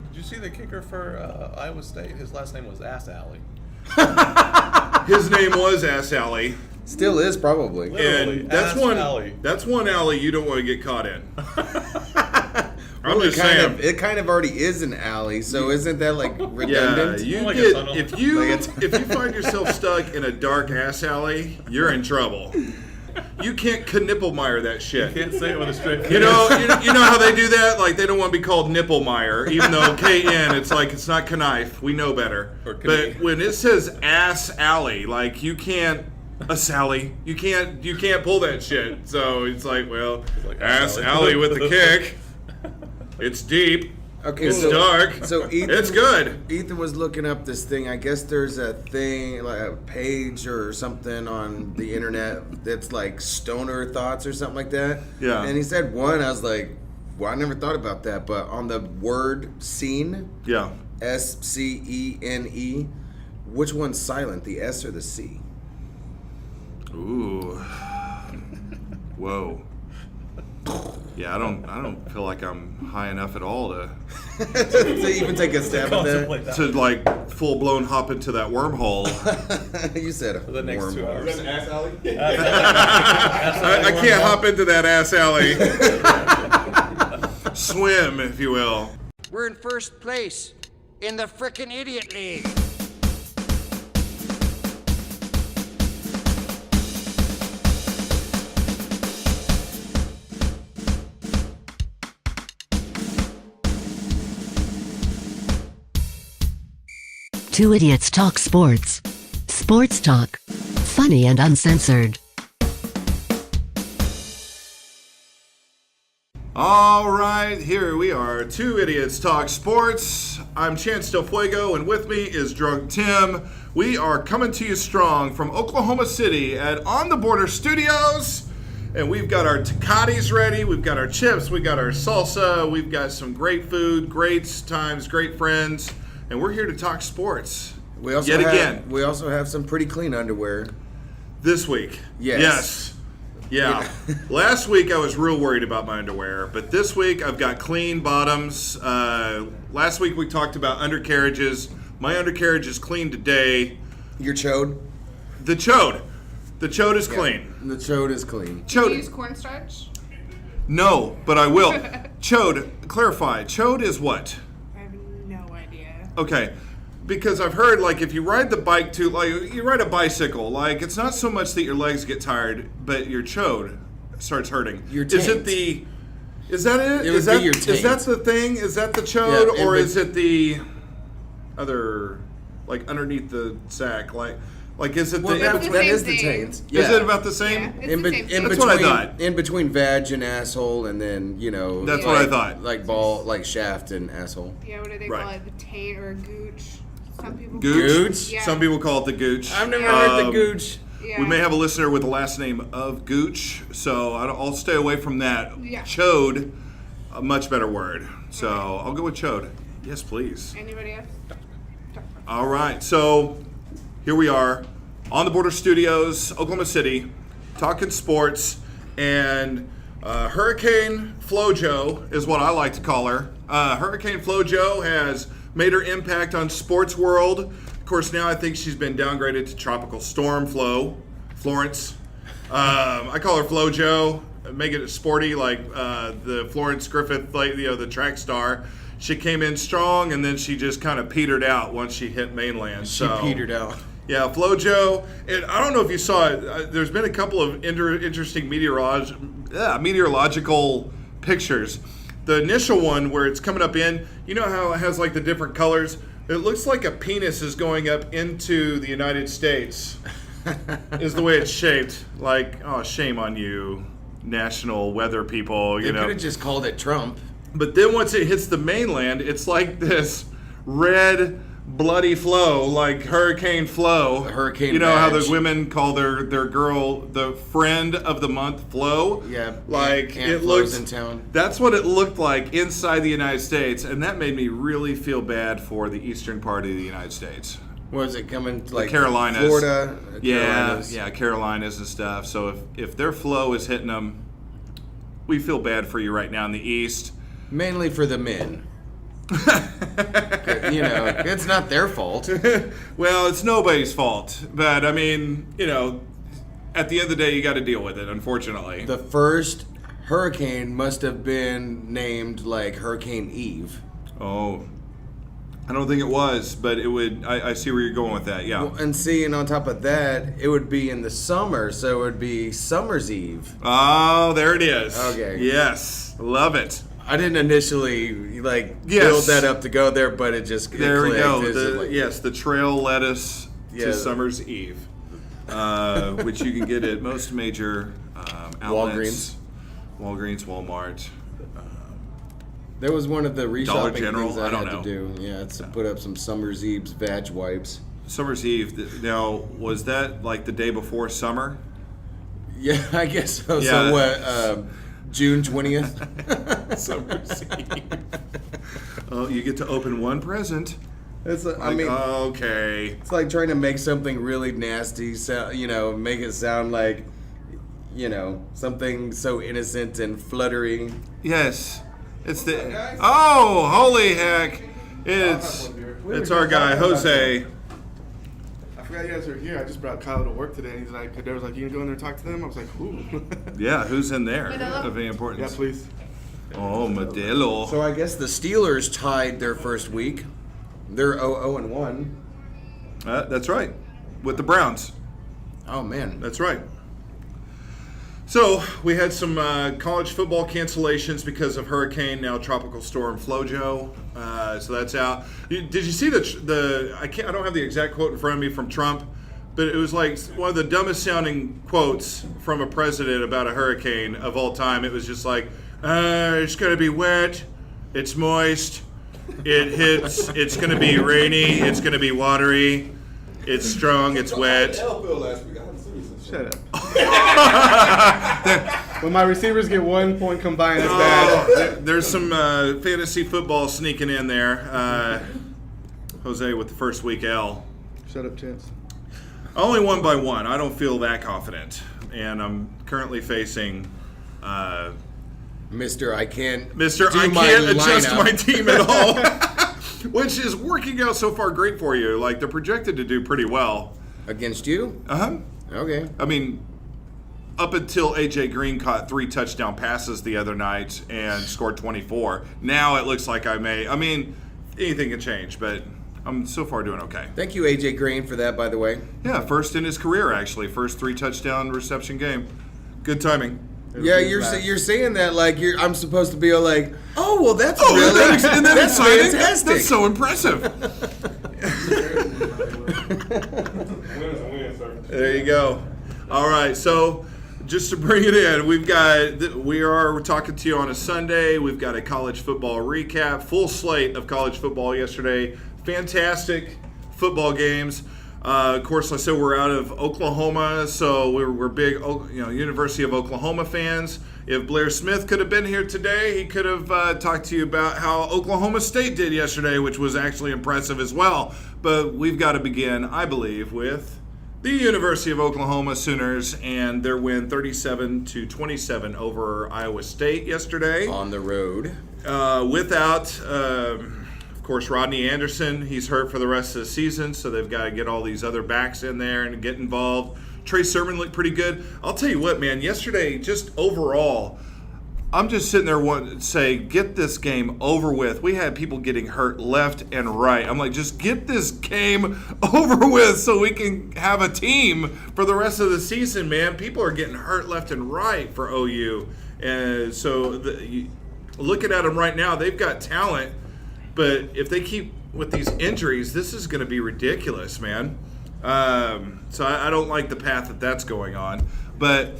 Did you see the kicker for Iowa State? His last name was Ass Alley. His name was Ass Alley. Still is probably. Literally, And that's Ass one Alley. That's one alley you don't want to get caught in. I'm Well, just saying. it kind of already is an alley, so isn't that like Yeah, redundant? you Like a get tunnel. if you Like a tunnel. if you find yourself stuck in a dark ass alley, you're in trouble. You can't Knippelmeyer that shit. Can't say it with a straight face. You know how they do that? Like they don't want to be called Nipplemeyer, even though KN, it's like it's not knife. We know better. Or But Knife. when it says ass alley, like you can't a Sally, you can't pull that shit. So it's like, well, like ass Alley. alley with the kick. It's deep. Okay, It's so dark. So Ethan, It's good. Ethan was looking up this thing. I guess there's a thing, like a page or something on the internet that's like stoner thoughts or something like that. Yeah. And he said one. I was like, well, I never thought about that. But on the word scene, Yeah. SCENE, which one's silent, the S or the C? Ooh. Whoa. Yeah, I don't feel like I'm high enough at all to To even take a stab at that. Contemplate that. like full blown hop into that wormhole. You said For the next worm 2 hole. hours. Ass alley? I can't hop into that ass alley. Swim, if you will. We're in first place in the frickin' Idiot League. Two idiots talk sports. Sports talk. Funny and uncensored. All right, here we are. Two Idiots Talk Sports. I'm Chance Del Fuego, and with me is Drunk Tim. We are coming to you strong from Oklahoma City at On the Border Studios. And we've got our Tecates ready. We've got our chips. We've got our salsa. We've got some great food, great times, great friends. And we're here to talk sports. We also Yet have, again. We also have some pretty clean underwear. This week. Yes. Yeah. Last week I was real worried about my underwear, but this week I've got clean bottoms. Last week we talked about undercarriages. My undercarriage is clean today. Your chode? The chode. The chode is clean. The chode is clean. Do you Chode. use cornstarch? No, but I will. Chode, clarify. Chode is what? I have no idea. Okay. Because I've heard, like, if you ride the bike too, like, you ride a bicycle, like, it's not so much that your legs get tired, but your chode starts hurting. Your Is it taint. the? Is that it? It would Is that be your is that taint. the thing? Is that the chode, Yeah, or but- is it the other, like, underneath the sack, like is it Well, the? that's the that same is the thing. taint. Is Yeah. it about the same? Yeah, it's in, the be- same in thing. That's between, what I thought. in between vag and asshole, and then That's like, what I thought. like ball, like shaft and asshole. Yeah, what do they Right. call it? The taint or a gooch? Some people Gooch. Gooch? Yeah. Some people call it the gooch. I've never Yeah. heard the gooch. Yeah. We may have a listener with the last name of Gooch, so I'll stay away from that. Yeah. Chode, a much better word. So I'll go with chode. Yes, please. Anybody else? All right, so here we are on the Border Studios, Oklahoma City, talking sports, and Hurricane Flojo is what I like to call her. Hurricane Flojo has made her impact on sports world. Of course, now I think she's been downgraded to Tropical Storm Florence. I call her Flojo, make it sporty like the Florence Griffith, like, the track star. She came in strong, and then she just kind of petered out once she hit mainland. She petered out. Yeah, Flojo. And I don't know if you saw it. There's been a couple of interesting meteorological pictures. The initial one where it's coming up in, you know how it has like the different colors? It looks like a penis is going up into the United States, is the way it's shaped. Like, oh, shame on you, national weather people, you They know. could have just called it Trump. But then once it hits the mainland, it's like this red, bloody flow, like hurricane flow. Hurricane You know how badge. the women call their girl the friend of the month, Flo? Yeah, Like Aunt it Flo's looks. in town. That's what it looked like inside the United States, and that made me really feel bad for the eastern part of the United States. Was it coming to like Carolinas. Florida? Yeah, Carolinas and stuff. So if their flow is hitting them, we feel bad for you right now in the east. Mainly for the men. You know, it's not their fault. Well, it's nobody's fault. But, I mean, you know, at the end of the day, you got to deal with it, unfortunately. The first hurricane must have been named like Hurricane Eve. Oh, I don't think it was, but it would. I see where you're going with that. Yeah. Well, and see, and on top of that, it would be in the summer, so it would be Summer's Eve. Oh, there it is. Okay. Yes, love it. I didn't initially build that up to go there, but it just There we clicked. go. It's just Yes, the trail led us Yeah. to Summer's Eve, which you can get at most major outlets. Walgreens, Walmart. That was one of the Dollar reshopping General? things I I don't had know. to do. Yeah, it's to put up some Summer's Eve's vag wipes. Summer's Eve. Now, was that like the day before summer? Yeah, I guess so. Yeah. So what? June 20th. Summer's Eve. Oh, you get to open one present. It's. I Like, mean, okay. it's like trying to make something really nasty. Make it sound like, something so innocent and fluttery. Yes. It's the. Oh, holy heck! It's our guy Jose. I forgot you guys were here. I just brought Kyle to work today, and he's like, "There was like, you can go in there and talk to them." I was like, "Ooh." Yeah, who's in there Modelo? of any Yeah, importance? please. Oh, Modelo. So I guess the Steelers tied their first week. They're 0-1. That's right. With the Browns. Oh man. That's right. So we had some college football cancellations because of hurricane, now tropical storm Flojo. So that's out. Did you see the? I don't have the exact quote in front of me from Trump, but it was like one of the dumbest sounding quotes from a president about a hurricane of all time. It was just like, "It's going to be wet, it's moist, it hits, it's going to be rainy, it's going to be watery, it's strong, it's wet." Shut up. When my receivers get 1 point combined, it's bad. There's some fantasy football sneaking in there. Jose with the first week L. Shut up, Chance. I only won by one. I don't feel that confident. And I'm currently facing Mr. I can't adjust lineup. my team at all. Which is working out so far great for you. Like, they're projected to do pretty well. Against you? Uh-huh. Okay. I mean, up until A.J. Green caught 3 touchdown passes the other night and scored 24. Now it looks like anything can change, but I'm so far doing okay. Thank you, AJ Green, for that, by the way. Yeah, first in his career, actually. First 3 touchdown reception game. Good timing. Yeah, you're saying that like I'm supposed to be like, oh well, that's really that's exciting. fantastic. That's so impressive. There you go. All right, so just to bring it in, we're talking to you on a Sunday. We've got a college football recap, full slate of college football yesterday. Fantastic football games. Of course, like I said, we're out of Oklahoma, so we're big, University of Oklahoma fans. If Blair Smith could have been here today, he could have talked to you about how Oklahoma State did yesterday, which was actually impressive as well. But we've got to begin, I believe, with the University of Oklahoma Sooners and their win 37-27 over Iowa State yesterday. On the road. Without, of course, Rodney Anderson. He's hurt for the rest of the season, so they've got to get all these other backs in there and get involved. Trey Sermon looked pretty good. I'll tell you what, man, yesterday, just overall, I'm just sitting there wanting to say, get this game over with. We had people getting hurt left and right. I'm like, just get this game over with so we can have a team for the rest of the season, man. People are getting hurt left and right for OU. And so looking at them right now, they've got talent. But if they keep with these injuries, this is going to be ridiculous, man. So I don't like the path that's going on. But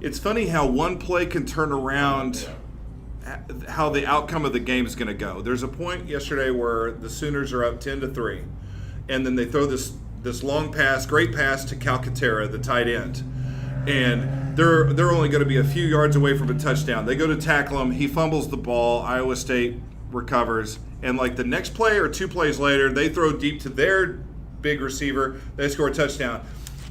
it's funny how one play can turn around how the outcome of the game is going to go. There's a point yesterday where the Sooners are up 10-3, and then they throw this long pass, great pass to Calcaterra, the tight end, and they're only going to be a few yards away from a touchdown. They go to tackle him, he fumbles the ball, Iowa State recovers, and like the next play or 2 plays later, they throw deep to their big receiver, they score a touchdown.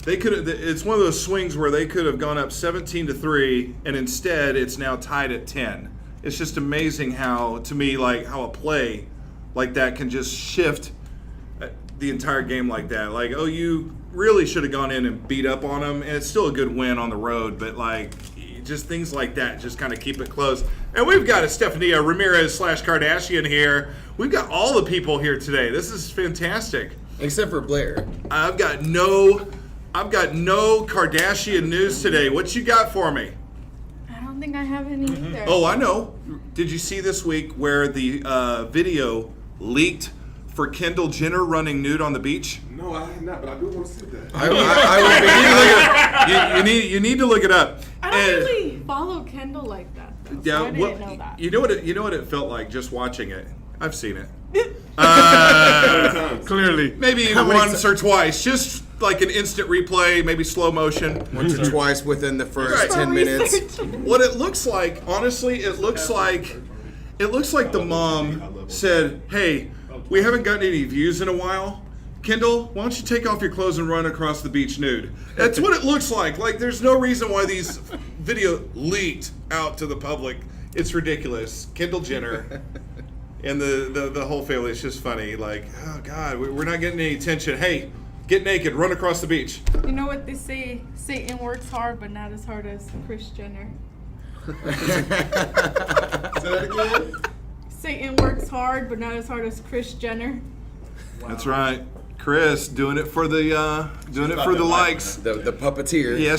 They could have. It's one of those swings where they could have gone up 17-3, and instead it's now tied at 10. It's just amazing how, to me, like how a play like that can just shift the entire game like that. Like, oh, you really should have gone in and beat up on them, and it's still a good win on the road, but like just things like that just kind of keep it close. And we've got a Stefania Ramirez / Kardashian here. We've got all the people here today. This is fantastic. Except for Blair. I've got no Kardashian news today. What you got for me? I don't think I have any either. Oh, I know. Did you see this week where the video leaked for Kendall Jenner running nude on the beach? No, I have not, but I do want to see that. I would be You need to look it up. I don't really follow Kendall like that, though, so I didn't know that. You know what it felt like just watching it. I've seen it. Clearly. Maybe How many once or twice, just like an instant replay, maybe slow motion. once or twice within the first Right. 10 minutes. What it looks like, honestly, it looks like the mom said, "Hey, we haven't gotten any views in a while. Kendall, why don't you take off your clothes and run across the beach nude?" That's what it looks like. Like, there's no reason why these video leaked out to the public. It's ridiculous. Kendall Jenner and the whole family. It's just funny. Like, oh God, we're not getting any attention. Hey, get naked, run across the beach. You know what they say? Satan works hard, but not as hard as Kris Jenner. Say that again? Satan works hard, but not as hard as Kris Jenner. That's right. Chris doing it for the likes. The puppeteer. Yeah,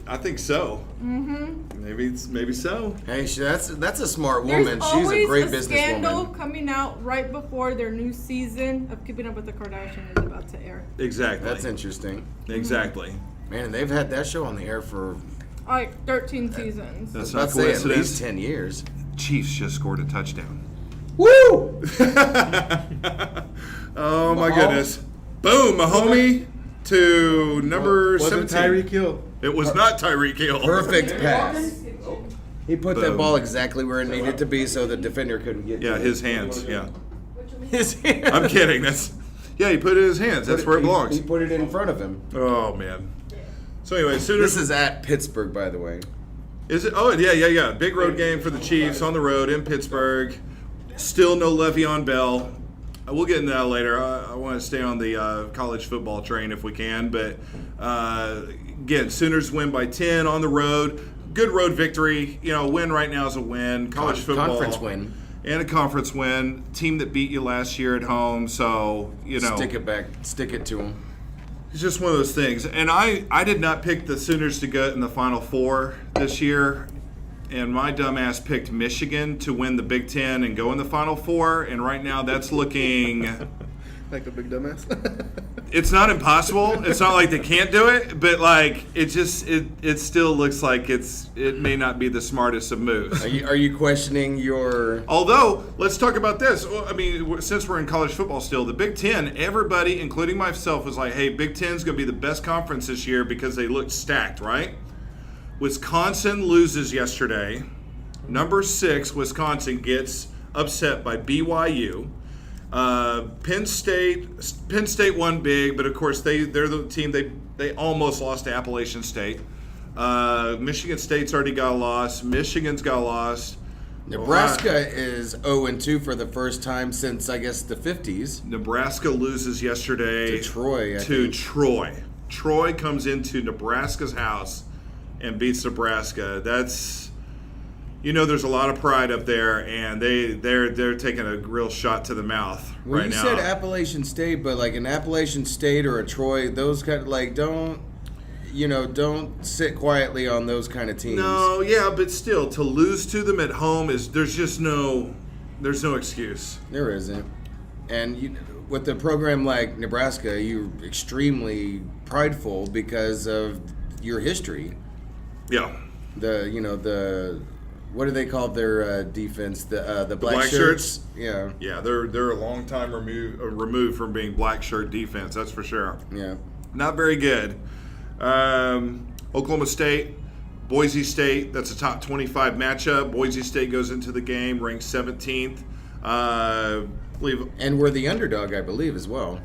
I think so. Maybe so. Hey, that's a smart woman. There's She's a great always a scandal businesswoman. coming out right before their new season of Keeping Up with the Kardashians is about to air. Exactly. That's interesting. Exactly. Man, and they've had that show on the air for, Like 13 seasons. That's let's not say, at coincidence. least 10 years. Chiefs just scored a touchdown. Woo! Oh my goodness! Boom, Mahomie to number Wasn't 17. Tyreek Hill? It was not Tyreek Hill. Perfect pass. He put that Boom. ball exactly where it needed to be so the defender couldn't get Yeah, to it. his hands. Yeah, His hand. I'm kidding. He put it in his hands. That's where it belongs. He put it in front of him. Oh man. So anyway, This Sooners. is at Pittsburgh, by the way. Is it? Oh yeah. Big road game for the Chiefs on the road in Pittsburgh. Still no Le'Veon Bell. We'll get into that later. I want to stay on the college football train if we can. But again, Sooners win by 10 on the road. Good road victory. Win right now is a win. College football. Conference win. And a conference win. Team that beat you last year at home. So, Stick it back. Stick it to him. it's just one of those things. And I did not pick the Sooners to go in the Final Four this year. And my dumbass picked Michigan to win the Big Ten and go in the Final Four. And right now that's looking... Like a big dumbass. It's not impossible. It's not like they can't do it. But, like, it still looks like it may not be the smartest of moves. Are you questioning your... Although, let's talk about this. Well, I mean, since we're in college football still, the Big Ten, everybody, including myself, was like, hey, Big Ten's going to be the best conference this year because they look stacked, right? Wisconsin loses yesterday. Number 6, Wisconsin gets upset by BYU. Penn State won big, but of course they're the team they almost lost to Appalachian State. Michigan State's already got a loss. Michigan's got a loss. Nebraska is 0-2 for the first time since, I guess, the 50s. Nebraska loses yesterday To Troy, I to think. Troy. Troy comes into Nebraska's house and beats Nebraska. That's, there's a lot of pride up there, and they're taking a real shot to the mouth Well, right you now. said Appalachian State, but like an Appalachian State or a Troy, those kind of like don't sit quietly on those kind of teams. No, yeah, but still, to lose to them at home there's no excuse. There isn't. And with a program like Nebraska, you're extremely prideful because of your history. Yeah. The what do they call their defense? The black shirts? Yeah. Yeah, they're a long time removed from being black shirt defense. That's for sure. Yeah. Not very good. Oklahoma State, Boise State. That's a top 25 matchup. Boise State goes into the game ranked 17th. Believe And we're the underdog, I believe, as well.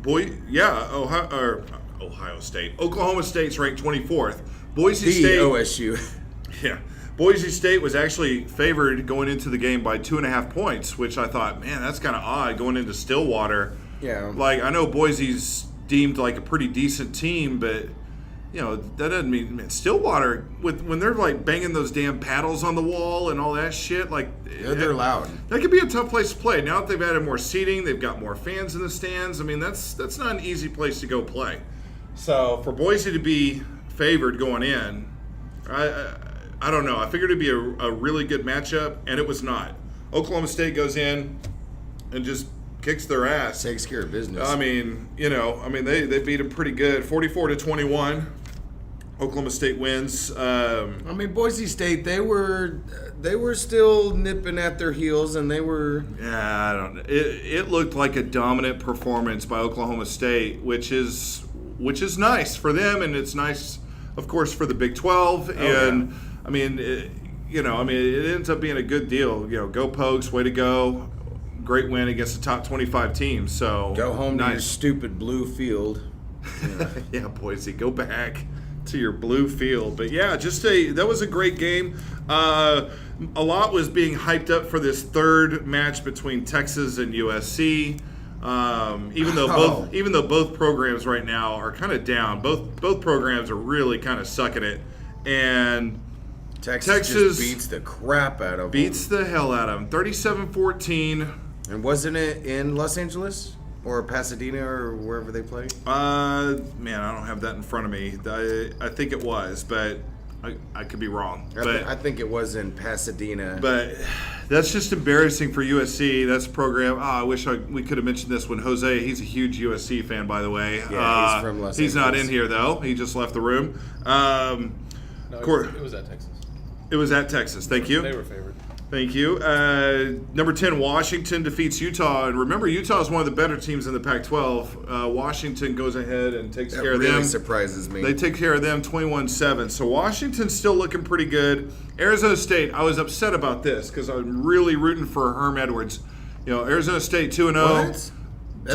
Ohio State. Oklahoma State's ranked 24th. Boise The State. OSU. Yeah. Boise State was actually favored going into the game by 2.5 points, which I thought, man, that's kind of odd going into Stillwater. Yeah. Like, I know Boise's deemed like a pretty decent team, but that doesn't mean, man, Stillwater, when they're like banging those damn paddles on the wall and all that shit, like They're loud. that could be a tough place to play. Now that they've added more seating, they've got more fans in the stands. I mean, that's not an easy place to go play. So for Boise to be favored going in, I don't know. I figured it'd be a really good matchup, and it was not. Oklahoma State goes in and just kicks their ass. Takes care of business. I mean, they beat them pretty good, 44-21. Oklahoma State wins. Boise State, they were still nipping at their heels, and they were. Yeah, I don't know. It looked like a dominant performance by Oklahoma State, which is nice for them, and it's nice, of course, for the Big 12. And it ends up being a good deal. Go Pokes, way to go! Great win against the top 25 teams. So Go home to your stupid blue field. Yeah, Boise, go back to your blue field. But yeah, that was a great game. A lot was being hyped up for this third match between Texas and USC. Even though both programs right now are kind of down, both programs are really kind of sucking it, and Texas just beats the crap out of them. Beats the hell out of them, 37-14. And wasn't it in Los Angeles or Pasadena or wherever they play? Man, I don't have that in front of me. I think it was, but I could be wrong. I think it was in Pasadena. But that's just embarrassing for USC. That's a program. I wish we could have mentioned this when Jose, he's a huge USC fan, by the way. Yeah, he's from Los Angeles. He's not in here, though. He just left the room. No, it was at Texas. It was at Texas. Thank you. They were favored. Thank you. Number 10, Washington defeats Utah. And remember, Utah is one of the better teams in the Pac-12. Washington goes ahead and takes care of them. That really surprises me. They take care of them 21-7. So Washington's still looking pretty good. Arizona State, I was upset about this because I'm really rooting for Herm Edwards. Arizona State 2-0. What?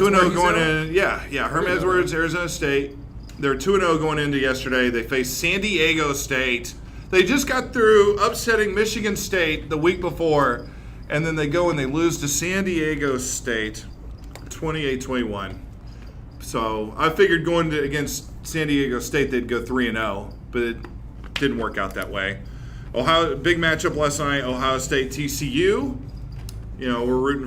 2-0 going in. Yeah. Herm Edwards, Arizona State. They're 2-0 going into yesterday. They face San Diego State. They just got through upsetting Michigan State the week before, and then they go and they lose to San Diego State 28-21. So I figured going against San Diego State they'd go 3-0, but it didn't work out that way. Big matchup last night, Ohio State TCU. We're rooting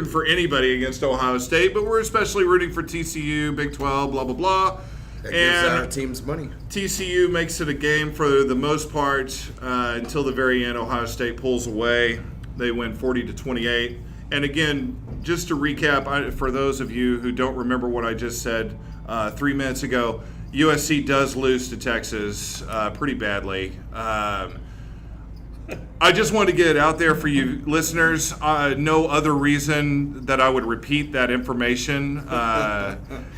for anybody against Ohio State, but we're especially rooting for TCU, Big 12, blah blah blah. That gives our teams money. TCU makes it a game for the most part until the very end. Ohio State pulls away. They win 40-28. And again, just to recap, for those of you who don't remember what I just said 3 minutes ago, USC does lose to Texas pretty badly. I just wanted to get it out there for you listeners. No other reason that I would repeat that information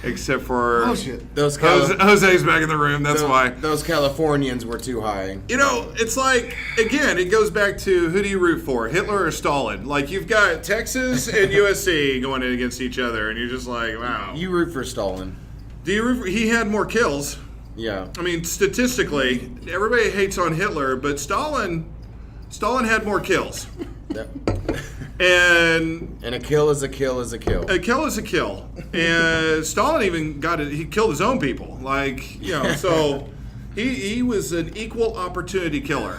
except for Jose's back in the room. That's why. Those Californians were too high. It's like, again, it goes back to who do you root for, Hitler or Stalin? Like, you've got Texas and USC going in against each other, and you're just like, wow. You root for Stalin. Do you root for, he had more kills. Yeah. I mean, statistically, everybody hates on Hitler, but Stalin had more kills. And a kill is a kill is a kill. A kill is a kill. And Stalin even he killed his own people. So he was an equal opportunity killer.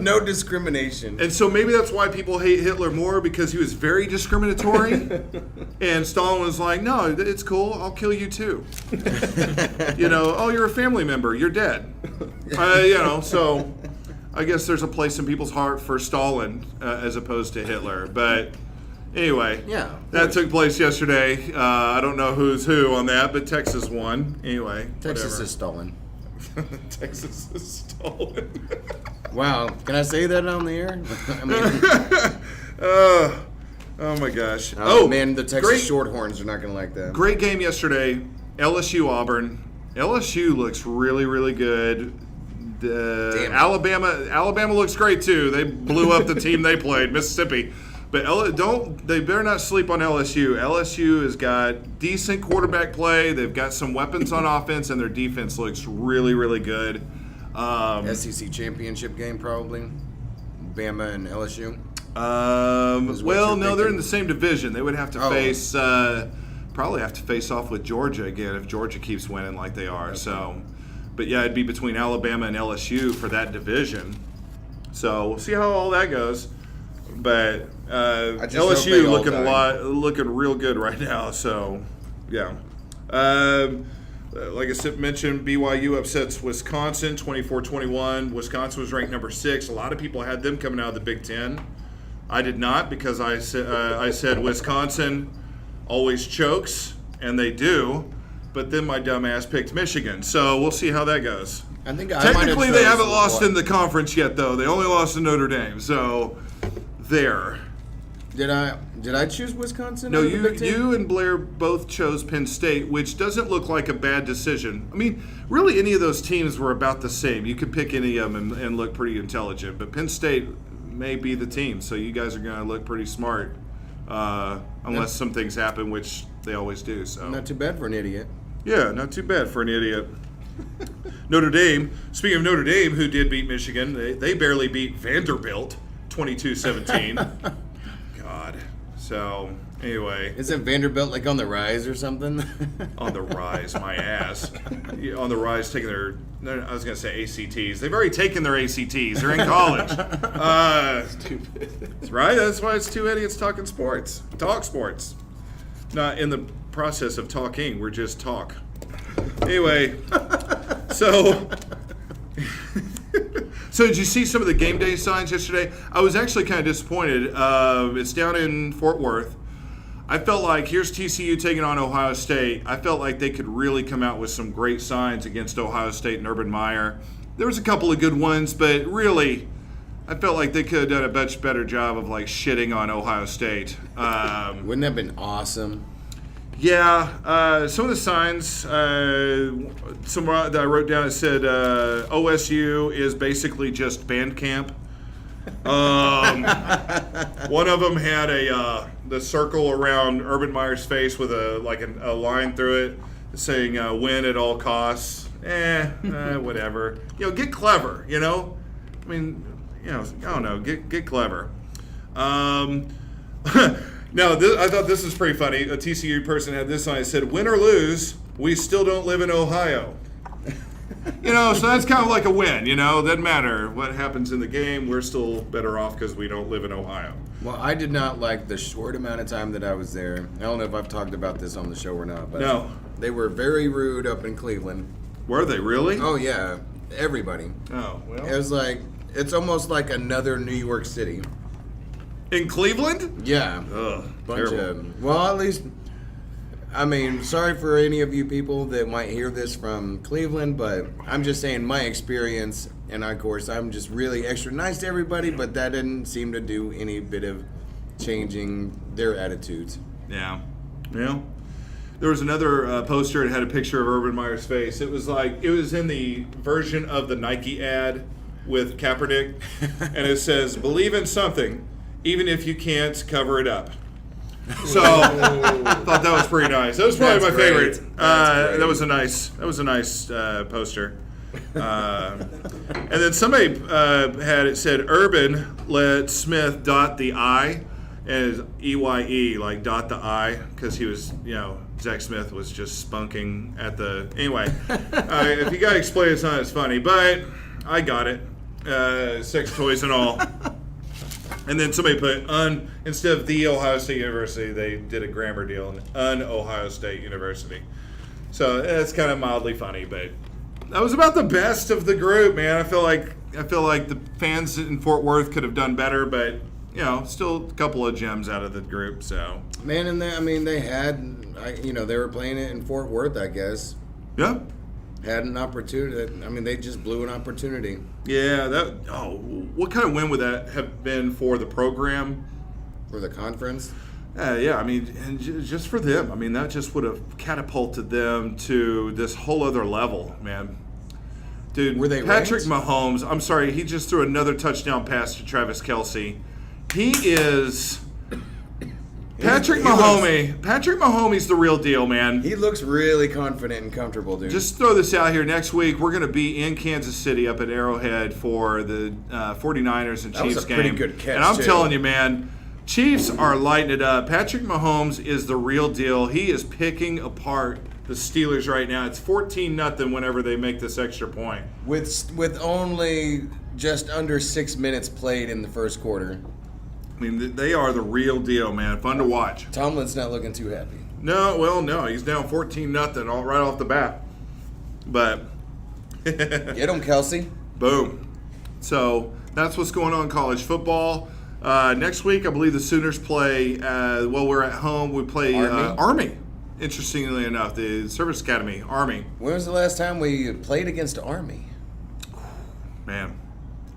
No discrimination. And so maybe that's why people hate Hitler more, because he was very discriminatory. And Stalin was like, no, it's cool. I'll kill you too. You're a family member. You're dead. So I guess there's a place in people's heart for Stalin as opposed to Hitler. But anyway, that took place yesterday. I don't know who's who on that, but Texas won. Anyway, Texas is Stalin. Texas is Stalin. Wow. Can I say that on the air? Oh my gosh. Oh man, the Texas Shorthorns are not going to like that. Great game yesterday. LSU Auburn. LSU looks really, really good. Alabama looks great too. They blew up the team they played, Mississippi. But they better not sleep on LSU. LSU has got decent quarterback play. They've got some weapons on offense, and their defense looks really, really good. SEC championship game probably. Bama and LSU. Well, no, they're in thinking? the same division. They would have to face, probably have to face off with Georgia again if Georgia keeps winning like they are. So, but yeah, it'd be between Alabama and LSU for that division. So we'll see how all that goes. But just hope they LSU all looking die. looking real good right now. So, yeah. Like I said, mentioned, BYU upsets Wisconsin 24-21. Wisconsin was ranked number 6. A lot of people had them coming out of the Big Ten. I did not because I said Wisconsin always chokes, and they do. But then my dumb ass picked Michigan. So we'll see how that goes. I think I might have Technically, they chose haven't lost what? in the conference yet, though. They only lost to Notre Dame. So there. Did I choose Wisconsin? No, out of the Big Ten? you and Blair both chose Penn State, which doesn't look like a bad decision. I mean, really, any of those teams were about the same. You could pick any of them and look pretty intelligent, but Penn State may be the team, so you guys are going to look pretty smart, unless some things happen, which they always do. So Not too bad for an idiot. yeah, not too bad for an idiot. Notre Dame, speaking of Notre Dame, who did beat Michigan, they barely beat Vanderbilt 22-17. God. So, anyway. Isn't Vanderbilt like on the rise or something? On the rise, my ass. Yeah, on the rise, taking their, no, I was going to say ACTs. They've already taken their ACTs. They're in college. Stupid. Right? That's why it's two idiots talking sports. Talk sports. Not in the process of talking. We're just talk. Anyway, so... So did you see some of the game day signs yesterday? I was actually kind of disappointed. It's down in Fort Worth. I felt like here's TCU taking on Ohio State. I felt like they could really come out with some great signs against Ohio State and Urban Meyer. There was a couple of good ones, but really, I felt like they could have done a much better job of like shitting on Ohio State. Wouldn't that have been awesome? Yeah, some of the signs, some that I wrote down, it said OSU is basically just band camp. One of them had the circle around Urban Meyer's face with a line through it saying win at all costs. Whatever. Get clever, I mean, I don't know, get clever. No, I thought this was pretty funny. A TCU person had this sign. It said, win or lose, we still don't live in Ohio. So that's kind of like a win, Doesn't matter what happens in the game. We're still better off because we don't live in Ohio. Well, I did not like the short amount of time that I was there. I don't know if I've talked about this on the show or not, but No. They were very rude up in Cleveland. Were they really? Oh, yeah. Everybody. Oh, well. It was like, it's almost like another New York City. In Cleveland? Yeah. Ugh, Bunch terrible. of, well, at least, I mean, sorry for any of you people that might hear this from Cleveland, but I'm just saying my experience, and of course, I'm just really extra nice to everybody, but that didn't seem to do any bit of changing their attitudes. Yeah. Yeah. There was another poster that had a picture of Urban Meyer's face. It was in the version of the Nike ad with Kaepernick, and it says, believe in something, even if you can't cover it up. So I thought that was pretty nice. That was probably That's my great. favorite. That's great. That was a nice poster. And then somebody had it said, Urban let Smith dot the I, and EYE, like dot the I, because he was, Zach Smith was just spunking at the. Anyway, if you got to explain it's not as funny, but I got it. Sex toys and all. And then somebody put instead of the Ohio State University, they did a grammar deal, Ohio State University. So it's kind of mildly funny, but that was about the best of the group, man. I feel like the fans in Fort Worth could have done better, but still a couple of gems out of the group. So Man, and they had, they were playing it in Fort Worth, I guess. yeah. Had an opportunity. They just blew an opportunity. Yeah, what kind of win would that have been for the program? For the conference? Yeah, and just for them. That just would have catapulted them to this whole other level, man. Dude, Were they Patrick ranked? Mahomes, I'm sorry, he just threw another touchdown pass to Travis Kelce. He is Patrick he looks- Mahomes the real deal, man. He looks really confident and comfortable, dude. Just throw this out here. Next week, we're going to be in Kansas City up at Arrowhead for the 49ers and That was Chiefs a game. pretty good catch, and I'm too. telling you, man, Chiefs are lighting it up. Patrick Mahomes is the real deal. He is picking apart the Steelers right now. It's 14-0 whenever they make this extra point. with only just under 6 minutes played in the first quarter. I mean, they are the real deal, man. Fun to watch. Tomlin's not looking too happy. No, he's down 14-0 right off the bat. But Get him, Kelsey. boom. So that's what's going on in college football. Next week, I believe the Sooners play, we're at home. We play Army. Interestingly enough, the Service Academy, Army. When was the last time we played against Army? Man,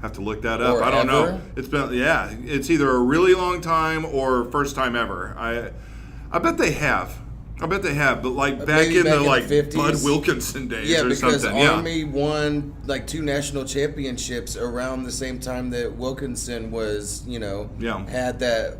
have to look that up. Or I don't ever? know. It's either a really long time or first time ever. I bet they have. But like back Maybe in the back like in the 50s. Bud Wilkinson days Yeah, or because something. Army won like 2 national championships around the same time that Wilkinson was, had that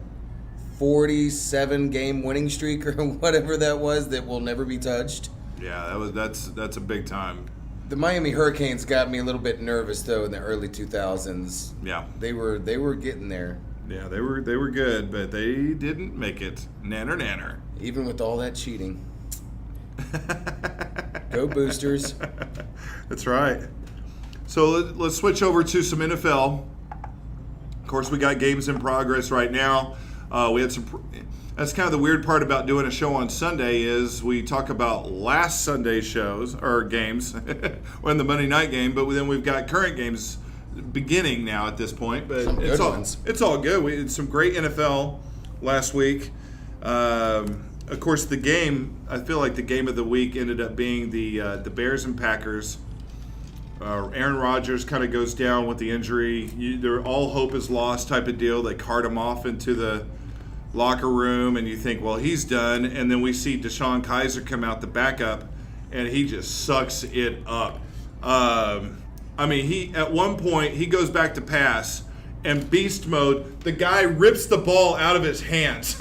47 game winning streak or whatever that was that will never be touched. Yeah, that's a big time. The Miami Hurricanes got me a little bit nervous though in the early 2000s. Yeah. They were getting there. Yeah, they were good, but they didn't make it. Nanner. Even with all that cheating. Go Boosters. That's right. So let's switch over to some NFL. Of course, we got games in progress right now. We had some. That's kind of the weird part about doing a show on Sunday is we talk about last Sunday's shows or games, when the Monday night game, but then we've got current games beginning now at this point. But Some good ones. It's all good. We had some great NFL last week. Of course, the game. I feel like the game of the week ended up being the Bears and Packers. Aaron Rodgers kind of goes down with the injury. All hope is lost type of deal. They cart him off into the locker room, and you think, well, he's done. And then we see Deshaun Kaiser come out, the backup, and he just sucks it up. He at one point he goes back to pass, and beast mode. The guy rips the ball out of his hands.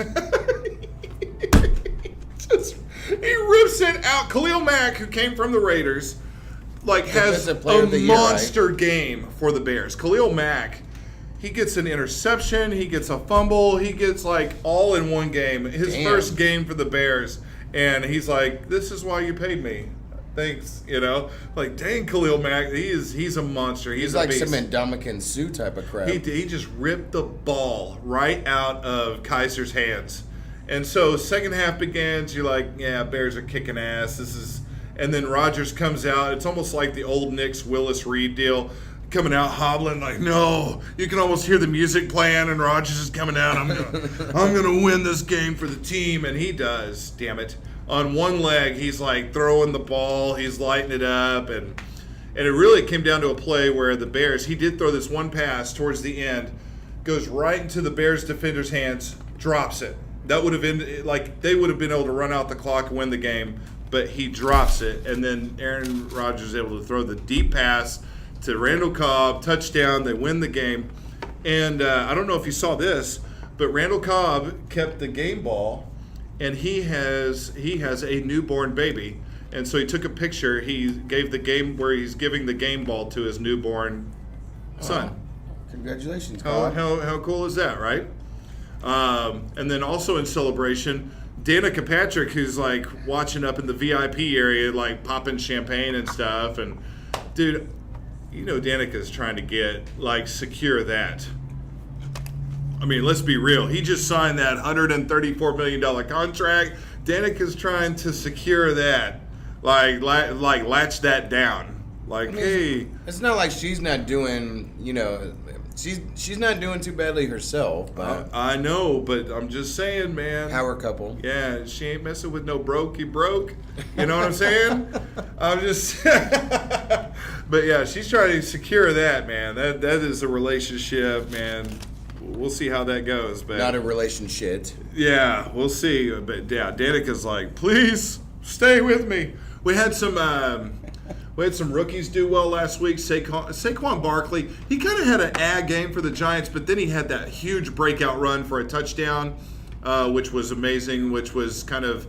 He rips it out. Khalil Mack, who came from the Raiders, has Defensive Player of the a Year, right? monster game for the Bears. Khalil Mack, he gets an interception, he gets a fumble, he gets all in one game. His Damn. first game for the Bears, and he's like, "This is why you paid me. Thanks." Dang, Khalil Mack, he's a monster. He's a like beast. some Indomitian Sue type of crap. He just ripped the ball right out of Kaiser's hands. And so second half begins, you're like, yeah, Bears are kicking ass. And then Rodgers comes out. It's almost like the old Knicks Willis Reed deal, coming out hobbling no. You can almost hear the music playing, and Rodgers is coming out. I'm gonna win this game for the team, and he does. Damn it! On one leg, he's throwing the ball, he's lighting it up, and it really came down to a play where the Bears. He did throw this one pass towards the end, goes right into the Bears defender's hands, drops it. That would have been they would have been able to run out the clock and win the game, but he drops it, and then Aaron Rodgers is able to throw the deep pass to Randall Cobb, touchdown. They win the game, and I don't know if you saw this, but Randall Cobb kept the game ball, and he has a newborn baby, and so he took a picture. He gave the game where he's giving the game ball to his newborn son. Congratulations, How Cobb. cool is that, right? And then also in celebration, Danica Patrick, who's watching up in the VIP area, popping champagne and stuff. And dude, Danica's trying to get secure that. I mean, let's be real. He just signed that $134 million contract. Danica's trying to secure that, latch that down. Hey, It's not like she's not doing, she's not doing too badly herself, but I know, but I'm just saying, man. power couple. Yeah, she ain't messing with no broke. You broke. You know what I'm saying? I'm just. But yeah, she's trying to secure that, man. That is a relationship, man. We'll see how that goes. But Not a relationship. yeah, we'll see. But yeah, Danica's please stay with me. We had some rookies do well last week. Saquon Barkley, he kind of had an game for the Giants, but then he had that huge breakout run for a touchdown. which was amazing, which was kind of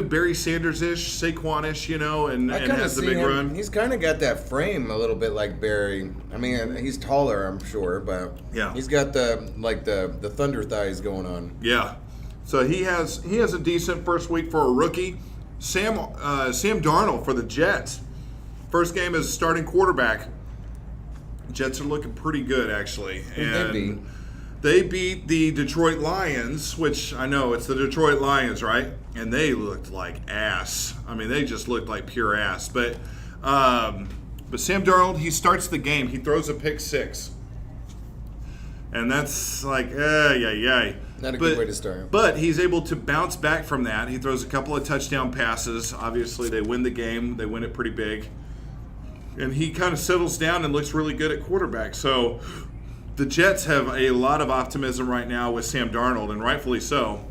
Barry Sanders-ish, Saquon-ish, and I kind of has the see big him. run. He's kind of got that frame a little bit like Barry. I mean, he's taller, I'm sure, but Yeah. he's got the thunder thighs going on. Yeah. So he has a decent first week for a rookie. Sam Darnold for the Jets. First game as starting quarterback. Jets are looking pretty good, actually. Who'd they beat? They beat the Detroit Lions, which I know it's the Detroit Lions, right? And they looked like ass. I mean, they just looked like pure ass. But Sam Darnold, he starts the game. He throws a pick six. And that's like, Not a good way to start. But he's able to bounce back from that. He throws a couple of touchdown passes. Obviously, they win the game. They win it pretty big. And he kind of settles down and looks really good at quarterback. So the Jets have a lot of optimism right now with Sam Darnold, and rightfully so.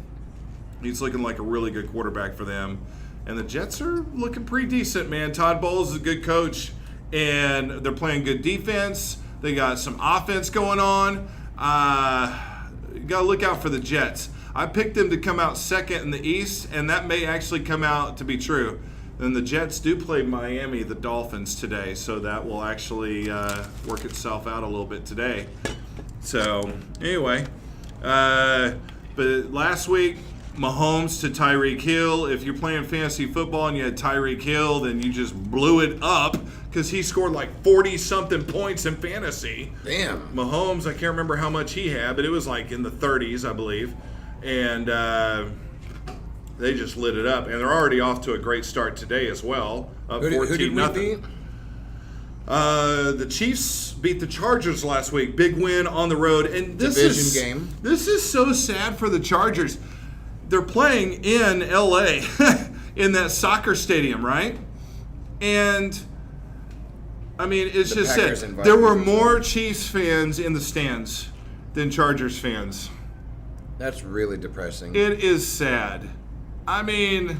He's looking like a really good quarterback for them. And the Jets are looking pretty decent, man. Todd Bowles is a good coach, and they're playing good defense. They got some offense going on. You got to look out for the Jets. I picked them to come out second in the East, and that may actually come out to be true. And the Jets do play Miami, the Dolphins, today, so that will actually work itself out a little bit today. So, anyway. But last week, Mahomes to Tyreek Hill. If you're playing fantasy football and you had Tyreek Hill, then you just blew it up because he scored like 40-something points in fantasy. Damn. Mahomes, I can't remember how much he had, but it was like in the 30s, I believe. And they just lit it up. And they're already off to a great start today as well. Up Who 14-0. did we beat? The Chiefs beat the Chargers last week. Big win on the road. And this Division game. This is so sad for the Chargers. They're playing in L.A. in that soccer stadium, right? And, I mean, it's The just Packers sad. invited There were them. more Chiefs fans in the stands than Chargers fans. That's really depressing. It is sad. I mean,